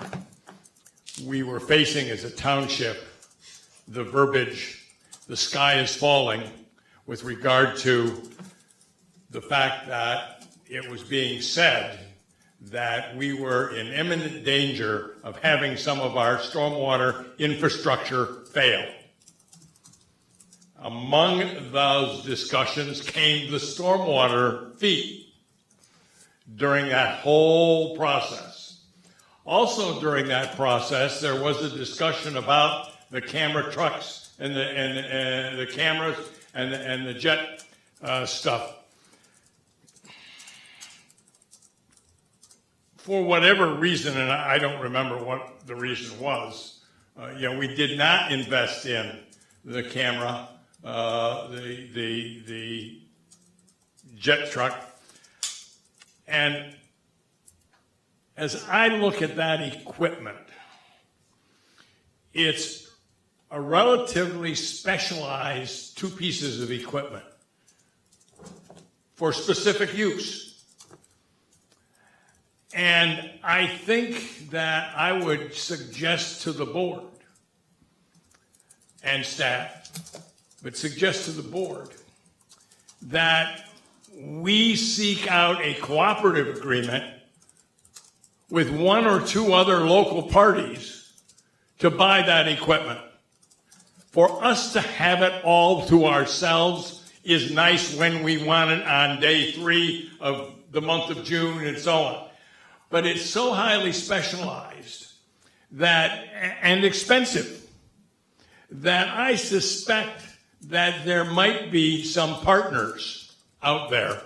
we were facing as a township the verbiage, the sky is falling, with regard to the fact that it was being said that we were in imminent danger of having some of our stormwater infrastructure fail. Among those discussions came the stormwater fee during that whole process. Also during that process, there was a discussion about the camera trucks and the cameras and the jet stuff. For whatever reason, and I don't remember what the reason was, we did not invest in the camera, the jet truck. And as I look at that equipment, it's a relatively specialized two pieces of equipment for specific use. And I think that I would suggest to the board and staff, but suggest to the board that we seek out a cooperative agreement with one or two other local parties to buy that equipment. For us to have it all to ourselves is nice when we want it on day 3 of the month of June and so on. But it's so highly specialized that, and expensive, that I suspect that there might be some partners out there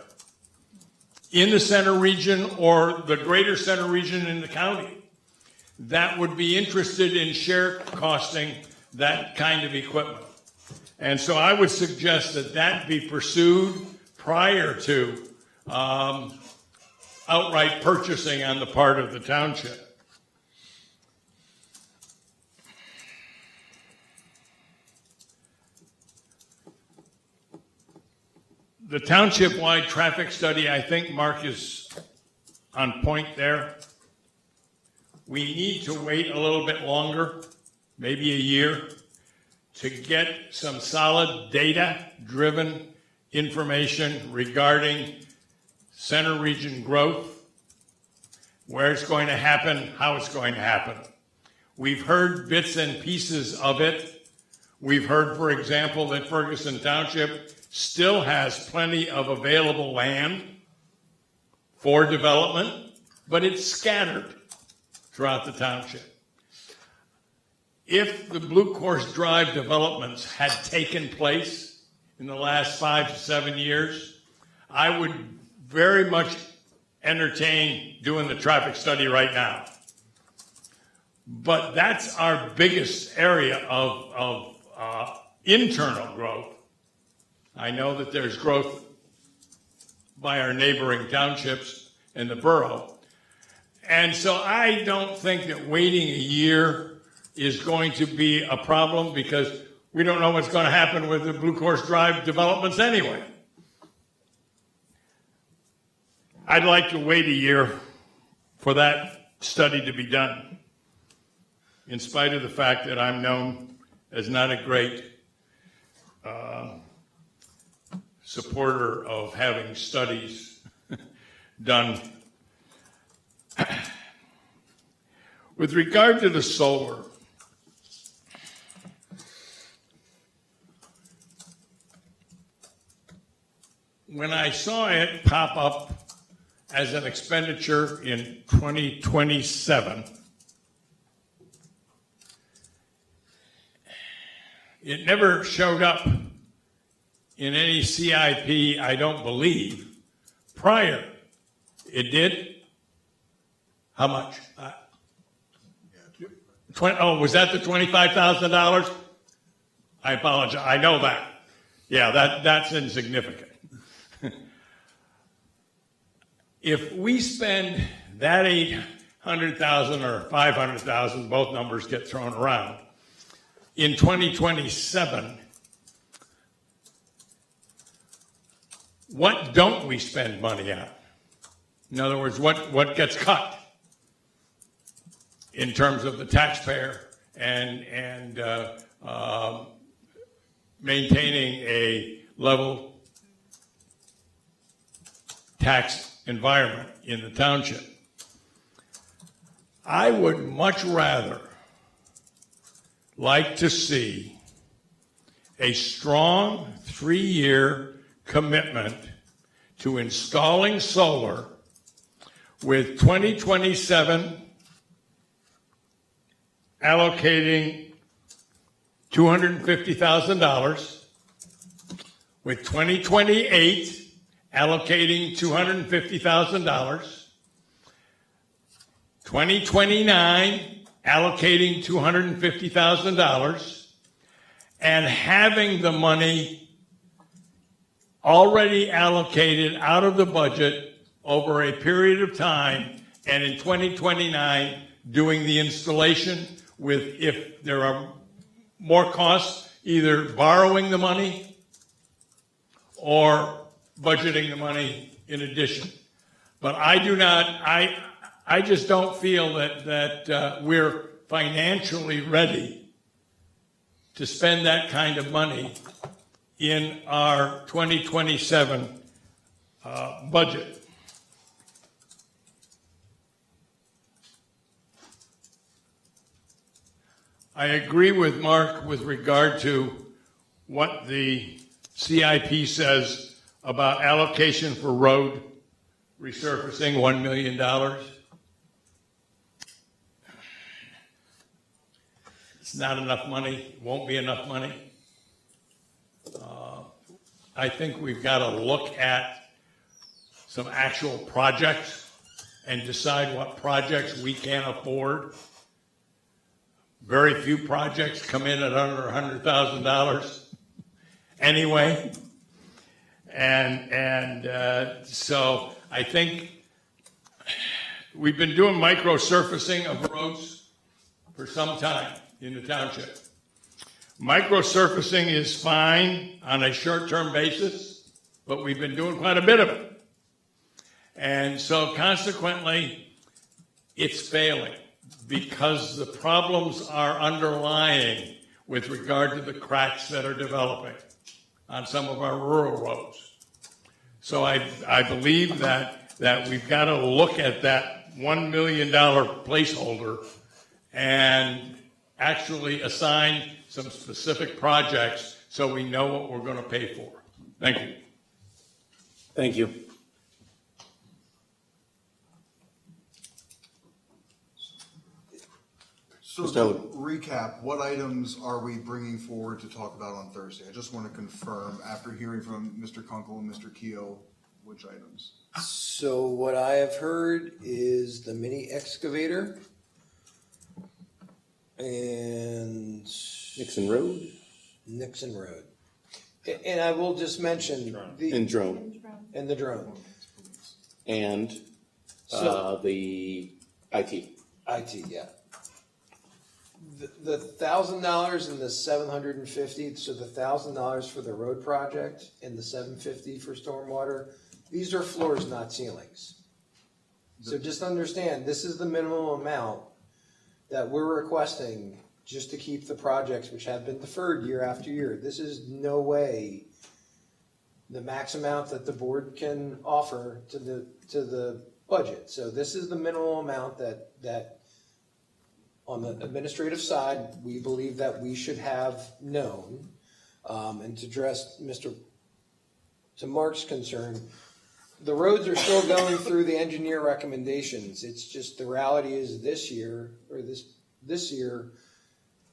in the center region or the greater center region in the county that would be interested in share costing that kind of equipment. And so I would suggest that that be pursued prior to outright purchasing on the part of the township. The township-wide traffic study, I think Mark is on point there. We need to wait a little bit longer, maybe a year, to get some solid data-driven information regarding center region growth, where it's going to happen, how it's going to happen. We've heard bits and pieces of it. We've heard, for example, that Ferguson Township still has plenty of available land for development, but it's scattered throughout the township. If the Blue Course Drive developments had taken place in the last 5 to 7 years, I would very much entertain doing the traffic study right now. But that's our biggest area of internal growth. I know that there's growth by our neighboring townships in the borough. And so I don't think that waiting a year is going to be a problem, because we don't know what's going to happen with the Blue Course Drive developments anyway. I'd like to wait a year for that study to be done, in spite of the fact that I'm known as not a great supporter of having studies done. With regard to the solar, when I saw it pop up as an expenditure in 2027, it never showed up in any CIP, I don't believe, prior. It did? How much? Was that the $25,000? I apologize. I know that. Yeah, that's insignificant. If we spend that 800,000 or 500,000, both numbers get thrown around, in 2027, what don't we spend money on? In other words, what gets cut in terms of the taxpayer and maintaining a level tax environment in the township? I would much rather like to see a strong 3-year commitment to installing solar with 2027 allocating $250,000, with 2028 allocating $250,000, 2029 allocating $250,000, and having the money already allocated out of the budget over a period of time, and in 2029 doing the installation with, if there are more costs, either borrowing the money or budgeting the money in addition. But I do not, I just don't feel that we're financially ready to spend that kind of money in our 2027 budget. I agree with Mark with regard to what the CIP says about allocation for road resurfacing, $1 million. It's not enough money, won't be enough money. I think we've got to look at some actual projects and decide what projects we can afford. Very few projects come in at under $100,000 anyway. And so I think we've been doing micro-surfacing of roads for some time in the township. Micro-surfacing is fine on a short-term basis, but we've been doing quite a bit of it. And so consequently, it's failing because the problems are underlying with regard to the cracks that are developing on some of our rural roads. So I believe that we've got to look at that $1 million placeholder and actually assign some specific projects so we know what we're going to pay for. Thank you. Thank you. So Mr. to Elwood. recap, what items are we bringing forward to talk about on Thursday? I just want to confirm, after hearing from Mr. Kunkel and Mr. Keough, which items? So what I have heard is the mini excavator and Nixon Road Nixon Road. And I will just mention and drone and the drone. and So- the IT. IT, yeah. The $1,000 and the $750, so the $1,000 for the road project and the $750 for stormwater, these are floors, not ceilings. So just understand, this is the minimum amount that we're requesting just to keep the projects which have been deferred year after year. This is no way the max amount that the board can offer to the budget. So this is the minimum amount that on the administrative side, we believe that we should have known. And to address to Mark's concern, the roads are still going through the engineer recommendations. It's just the reality is this year,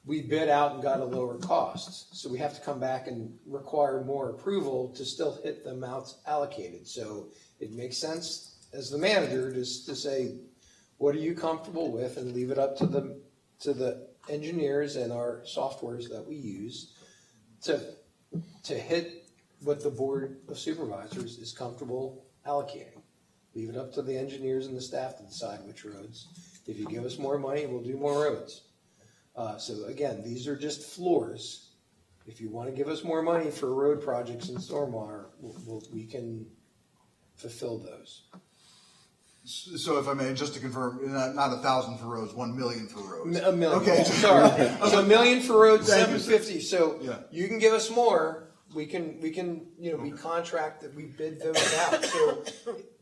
we bid out and got a lower cost. So we have to come back and require more approval to still hit the amounts allocated. So it makes sense as the manager to say, what are you comfortable with, and leave it up to the engineers and our softwares that we use to hit what the Board of Supervisors is comfortable allocating. Leave it up to the engineers and the staff to decide which roads. If you give us more money, we'll do more roads. So again, these are just floors. If you want to give us more money for road projects and stormwater, we can fulfill those. So if I may, just to confirm, not 1,000 for roads, 1 million for roads. A million. Okay. Sorry. So $1 million for roads, Thank you, sir. 750. So Yeah. you can give us more. We can, we contract that we bid those out. So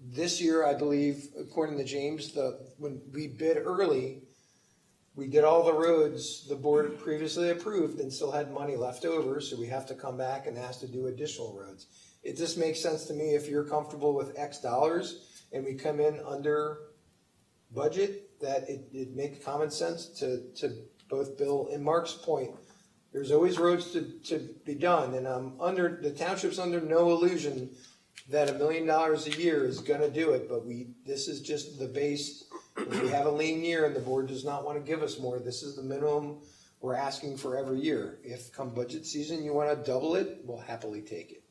this year, I believe, according to James, when we bid early, we did all the roads the board previously approved and still had money left over. So we have to come back and ask to do additional roads. It just makes sense to me if you're comfortable with X dollars and we come in under budget, that it makes common sense to both Bill and Mark's point. There's always roads to be done, and the township's under no illusion that $1 million a year is gonna do it, but this is just the base. If we have a lean year and the board does not wanna give us more, this is the minimum we're asking for every year. If come budget season you wanna double it, we'll happily take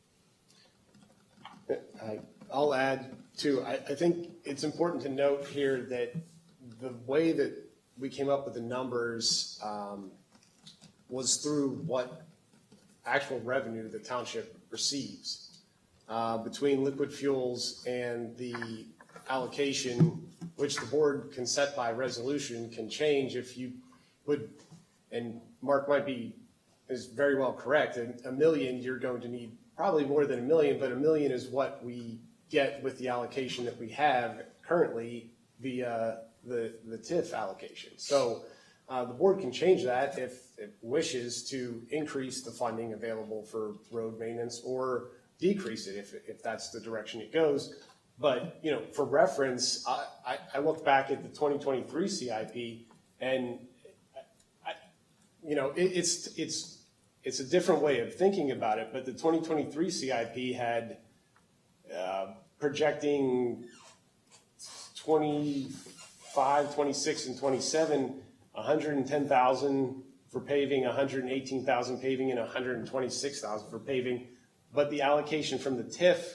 it. I'll add too, I think it's important to note here that the way that we came up with the numbers was through what actual revenue the township receives. Between liquid fuels and the allocation, which the board can set by resolution, can change if you would, and Mark is very well correct, $1 million, you're going to need probably more than $1 million, but $1 million is what we get with the allocation that we have currently via the TIF allocation. So the board can change that if it wishes to increase the funding available for road maintenance or decrease it if that's the direction it goes. But, for reference, I looked back at the 2023 CIP and, it's a different way of thinking about it, but the 2023 CIP had projecting 25, 26, and 27, 110,000 for paving, 118,000 paving, and 126,000 for paving. But the allocation from the TIF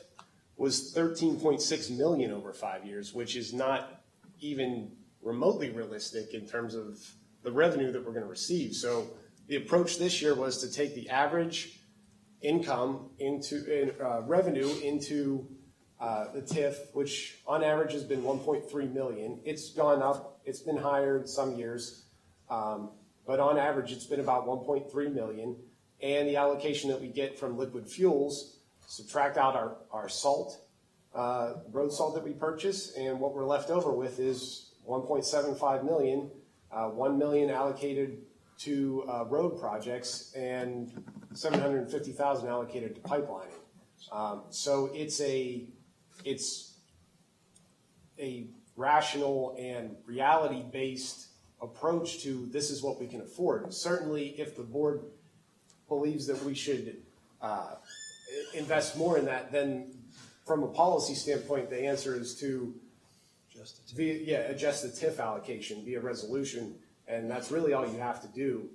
was 13.6 million over 5 years, which is not even remotely realistic in terms of the revenue that we're going to receive. So the approach this year was to take the average income revenue into the TIF, which on average has been 1.3 million. It's gone up. It's been higher in some years. But on average, it's been about 1.3 million. And the allocation that we get from liquid fuels, subtract out our salt, road salt that we purchase, and what we're left over with is 1.75 million, 1 million allocated to road projects, and 750,000 allocated to pipelining. So it's a rational and reality-based approach to this is what we can afford. Certainly, if the board believes that we should invest more in that, then from a policy standpoint, the answer is to adjust the TIF allocation via resolution, and that's really all you have to do.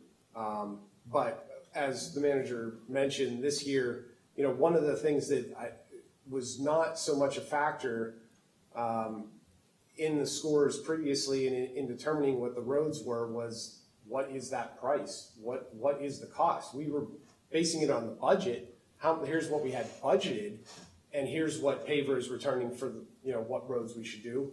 But as the manager mentioned, this year, one of the things that was not so much a factor in the scores previously and in determining what the roads were was what is that price? What is the cost? We were basing it on the budget. Here's what we had budgeted, and here's what paver is returning for what roads we should do.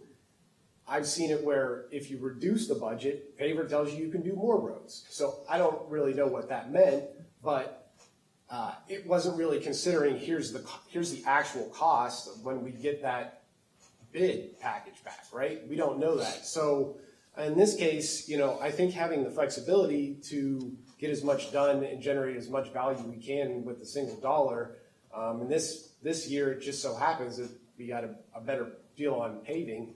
I've seen it where if you reduce the budget, paver tells you can do more roads. So I don't really know what that meant, but it wasn't really considering here's the actual cost when we get that bid package back, right? We don't know that. So in this case, I think having the flexibility to get as much done and generate as much value we can with a single dollar. And this year, it just so happens that we got a better deal on paving.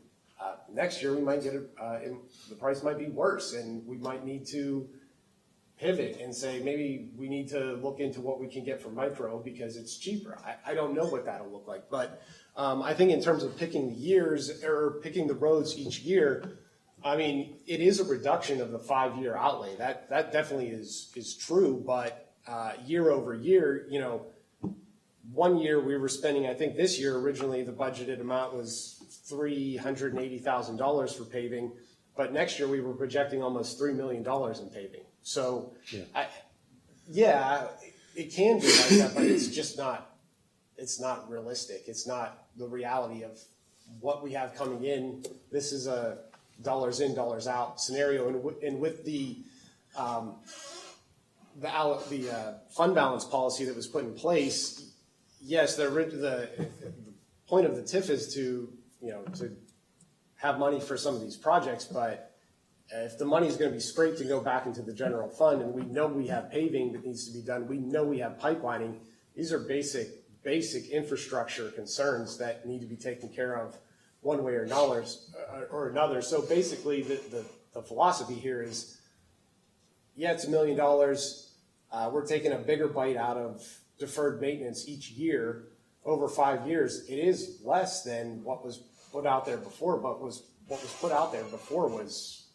Next year, we might get the price might be worse, and we might need to pivot and say maybe we need to look into what we can get from micro because it's cheaper. I don't know what that'll look like, but I think in terms of picking the years or picking the roads each year, I mean, it is a reduction of the 5-year outlay. That definitely is true, but year over year, you know, 1 year we were spending, I think this year originally the budgeted amount was $380,000 for paving, but next year we were projecting almost $3 million in paving. So, it can be like that, but it's just not, it's not realistic. It's not the reality of what we have coming in. This is a dollars in, dollars out scenario, and with the fund balance policy that was put in place, yes, the point of the TIF is to have money for some of these projects, but if the money is going to be scraped to go back into the general fund, and we know we have paving that needs to be done, we know we have pipelining, these are basic infrastructure concerns that need to be taken care of one way or another. So basically, the philosophy here is, yeah, it's $1 million. We're taking a bigger bite out of deferred maintenance each year over 5 years. It is less than what was put out there before, but what was put out there before was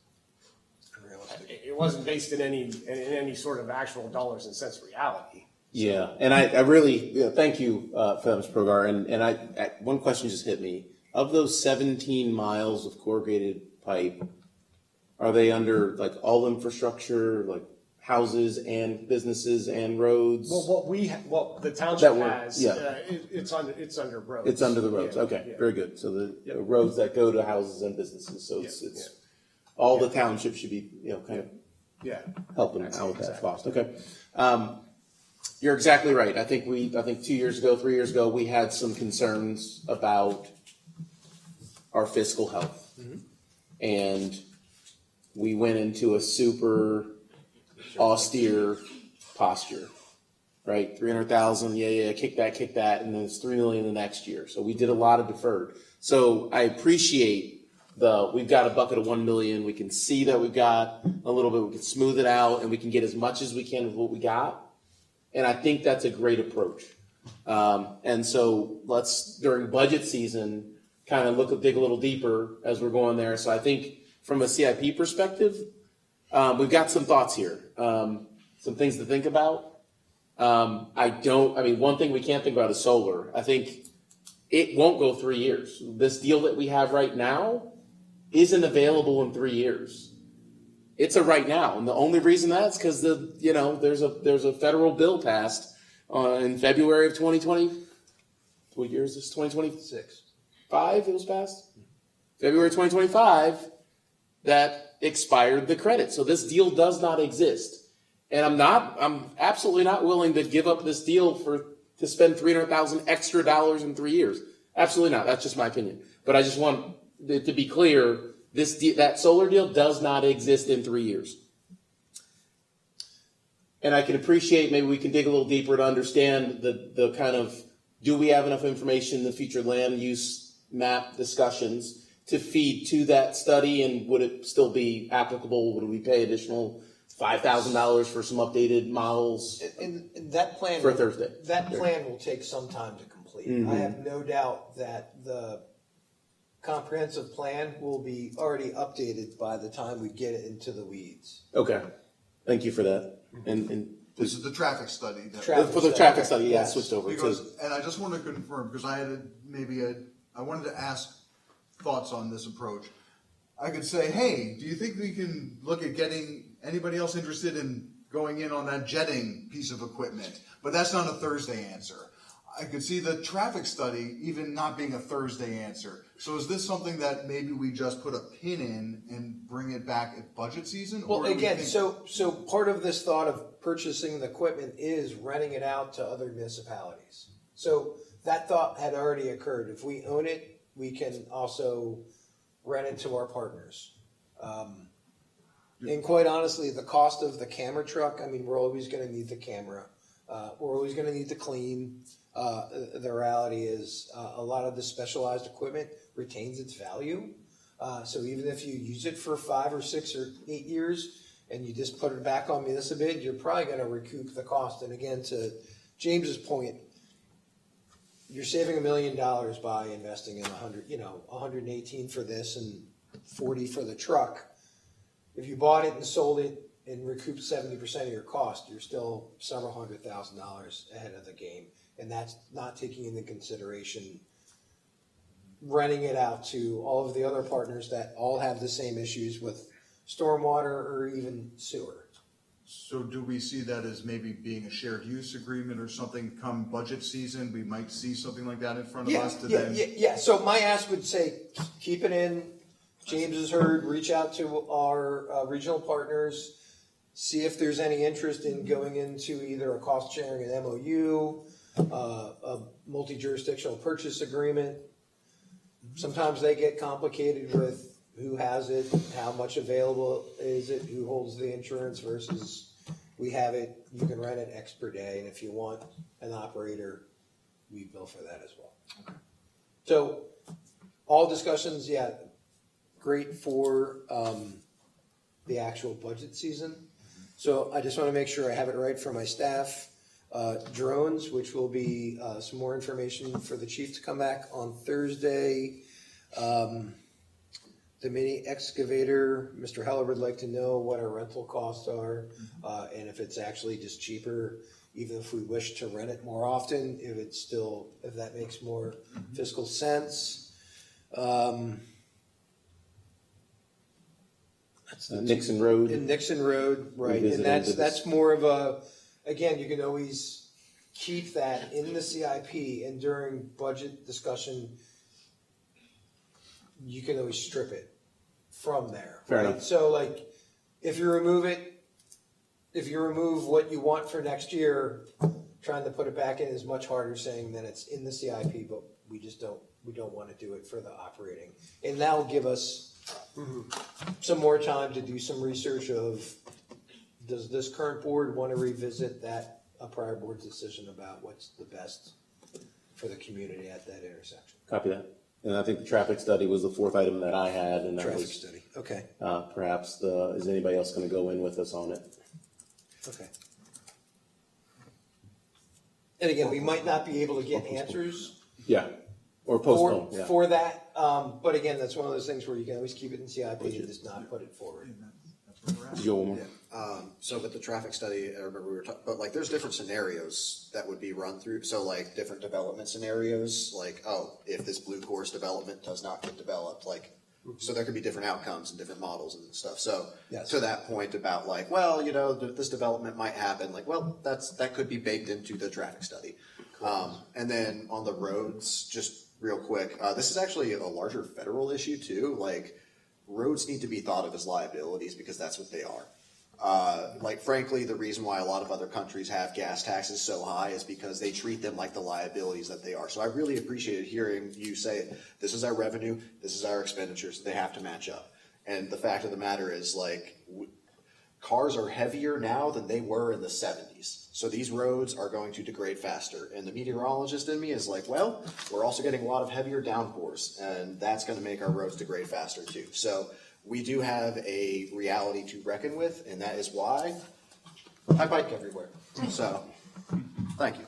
unrealistic. It wasn't based in any sort of actual dollars and cents reality. Yeah, and I really thank you for that, Mr. Progar. And one question just hit me. Of those 17 miles of corrugated pipe, are they under like all infrastructure, like houses and businesses and roads? Well, the township has, yeah. It's under roads. It's under the roads. Yeah, Okay, yeah. very good. So the roads that go to houses and businesses. So it's all the township should be kind of helping out with that cost. Okay. You're exactly right. I think 2 years ago, 3 years ago, we had some concerns about our fiscal health. Mm-hmm. And we went into a super austere posture, right? 300,000, kick that, and then it's 3 million the next year. So we did a lot of deferred. So I appreciate we've got a bucket of 1 million. We can see that we've got a little bit. We can smooth it out, and we can get as much as we can with what we got. And I think that's a great approach. And so let's, during budget season, kind of dig a little deeper as we're going there. So I think from a CIP perspective, we've got some thoughts here, some things to think about. One thing we can't think about is solar. I think it won't go 3 years. This deal that we have right now isn't available in 3 years. It's a right now, and the only reason that's because there's a federal bill passed in February of 2020. What year is this? 2026. 5 it was passed? February 2025 that expired the credit. So this deal does not exist. And I'm absolutely not willing to give up this deal to spend $300,000 extra in 3 years. Absolutely not. That's just my opinion. But I just want it to be clear, that solar deal does not exist in 3 years. And I can appreciate, maybe we can dig a little deeper to understand the kind of, do we have enough information in the future land use map discussions to feed to that study, and would it still be applicable? Would we pay additional $5,000 for some updated models? And that plan for Thursday? That plan will take some time to complete. Mm-hmm. I have no doubt that the comprehensive plan will be already updated by the time we get it into the weeds. Okay, thank you for that. And This is the traffic study. for the traffic study, I switched over. And I just want to confirm, because I wanted to ask thoughts on this approach. I could say, hey, do you think we can look at getting anybody else interested in going in on that jetting piece of equipment? But that's not a Thursday answer. I could see the traffic study even not being a Thursday answer. So is this something that maybe we just put a pin in and bring it back at budget season? Well, again, so part of this thought of purchasing the equipment is renting it out to other municipalities. So that thought had already occurred. If we own it, we can also rent it to our partners. And quite honestly, the cost of the camera truck, we're always going to need the camera. We're always going to need to clean. The reality is a lot of the specialized equipment retains its value. So even if you use it for 5 or 6 or 8 years and you just put it back on municipal bid, you're probably going to recoup the cost. And again, to James's point, you're saving $1 million by investing in 118 for this and 40 for the truck. If you bought it and sold it and recoup 70% of your cost, you're still several $100,000 ahead of the game. And that's not taking into consideration renting it out to all of the other partners that all have the same issues with stormwater or even sewer. So do we see that as maybe being a shared use agreement or something come budget season? We might see something like that in front of us to then. Yeah, so my ask would say, keep it in. James has heard, reach out to our regional partners, see if there's any interest in going into either a cost sharing, an MOU, a multi-jurisdictional purchase agreement. Sometimes they get complicated with who has it, how much available is it, who holds the insurance versus we have it, you can rent it X per day, and if you want an operator, we bill for that as well. Okay. So all discussions, great for the actual budget season. So I just want to make sure I have it right for my staff. Drones, which will be some more information for the chief to come back on Thursday. The mini excavator, Mr. Heller would like to know what our rental costs are, and if it's actually just cheaper, even if we wish to rent it more often, if that makes more fiscal sense. Nixon Road. In Nixon Road, right, and Revisited that's more of a, again, you can always keep that in the CIP, and during budget discussion, you can always strip it from there. Fair right? enough. So like, if you remove what you want for next year, trying to put it back in is much harder saying that it's in the CIP, but we don't want to do it for the operating. And that'll give us some more time to do some research of, does this current board want to revisit a prior board decision about what's the best for the community at that intersection? Copy that. And I think the traffic study was the fourth item that I had, and that Traffic was study, okay, perhaps is anybody else going to go in with us on it? okay. And again, we might not be able to get answers Yeah, or postpone. Yeah. for that, but again, that's one of those things where you can always keep it in CIP and just not put it forward. That's where we're at. Did you go one more? So with the traffic study, I remember we were talking, but like there's different scenarios that would be run through. So like different development scenarios, like, if this blue course development does not get developed, like, so there could be different outcomes and different models and stuff. So Yes. to that point about like, well, this development might happen, like, well, that could be baked into the traffic study. And then on the roads, just real quick, this is actually a larger federal issue too. Like, roads need to be thought of as liabilities because that's what they are. Like, frankly, the reason why a lot of other countries have gas taxes so high is because they treat them like the liabilities that they are. So I really appreciated hearing you say, this is our revenue, this is our expenditures, they have to match up. And the fact of the matter is, like, cars are heavier now than they were in the 70s. So these roads are going to degrade faster. And the meteorologist in me is like, well, we're also getting a lot of heavier downpours, and that's going to make our roads degrade faster too. So we do have a reality to reckon with, and that is why I bike everywhere. So, thank you.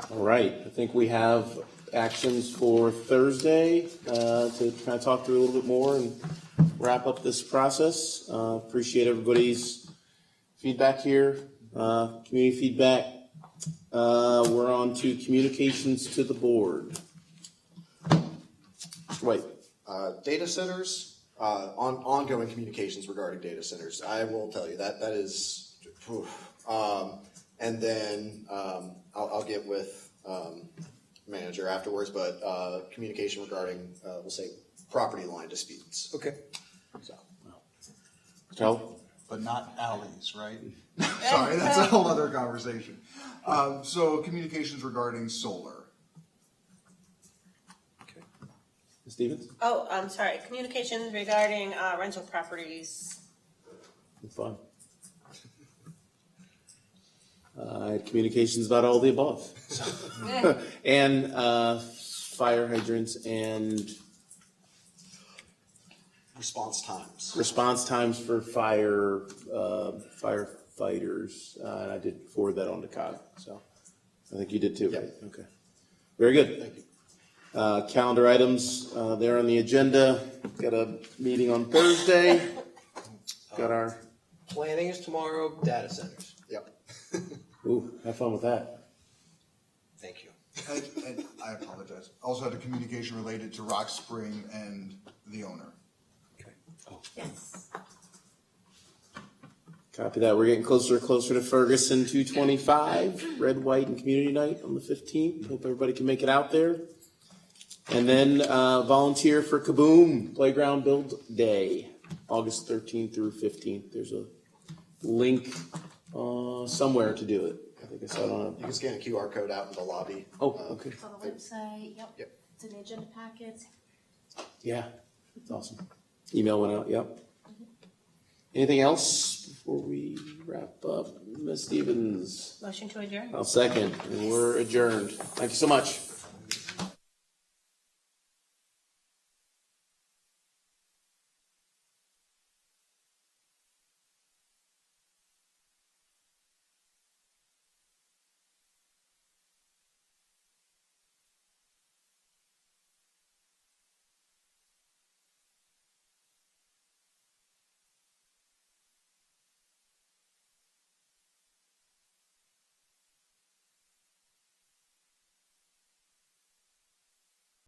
All right, I think we have actions for Thursday to kind of talk through a little bit more and wrap up this process. Appreciate everybody's feedback here, community feedback. We're on to communications to the board. Wait. Data centers, ongoing communications regarding data centers. I will tell you that is, and then I'll get with manager afterwards, but communication regarding, we'll say, property line disputes. Okay. So. Joe? But not alleys, right? Sorry, that's a whole other conversation. So communications regarding solar. Stevens? Oh, I'm sorry, communications regarding rental properties. Fun. Communications about all the above. So, and fire hydrants and Response times. response times for firefighters. And I did forward that on to COG. So I think you did too, right? Okay. Very good. Thank you. Calendar items, there on the agenda. Got a meeting on Thursday. got our, Planning is tomorrow, data centers. Yep. ooh, have fun with that. Thank you. And I apologize. Also had a communication related to Rock Spring and the owner. Yes. Copy that. We're getting closer and closer to Ferguson 225, Red, White, and Community Night on the 15th. Hope everybody can make it out there. And then volunteer for Kaboom Playground Build Day, August 13th through 15th. There's a link somewhere to do it. I think I saw it on. You can scan a QR code out in the lobby. Oh, okay. It's on the website, yep. Yep. It's in the agenda packets. Yeah, that's awesome. Email went out. Yep. Anything else before we wrap up, Ms. Stevens? Motion to adjourn. I'll second, and we're adjourned. Thank you so much.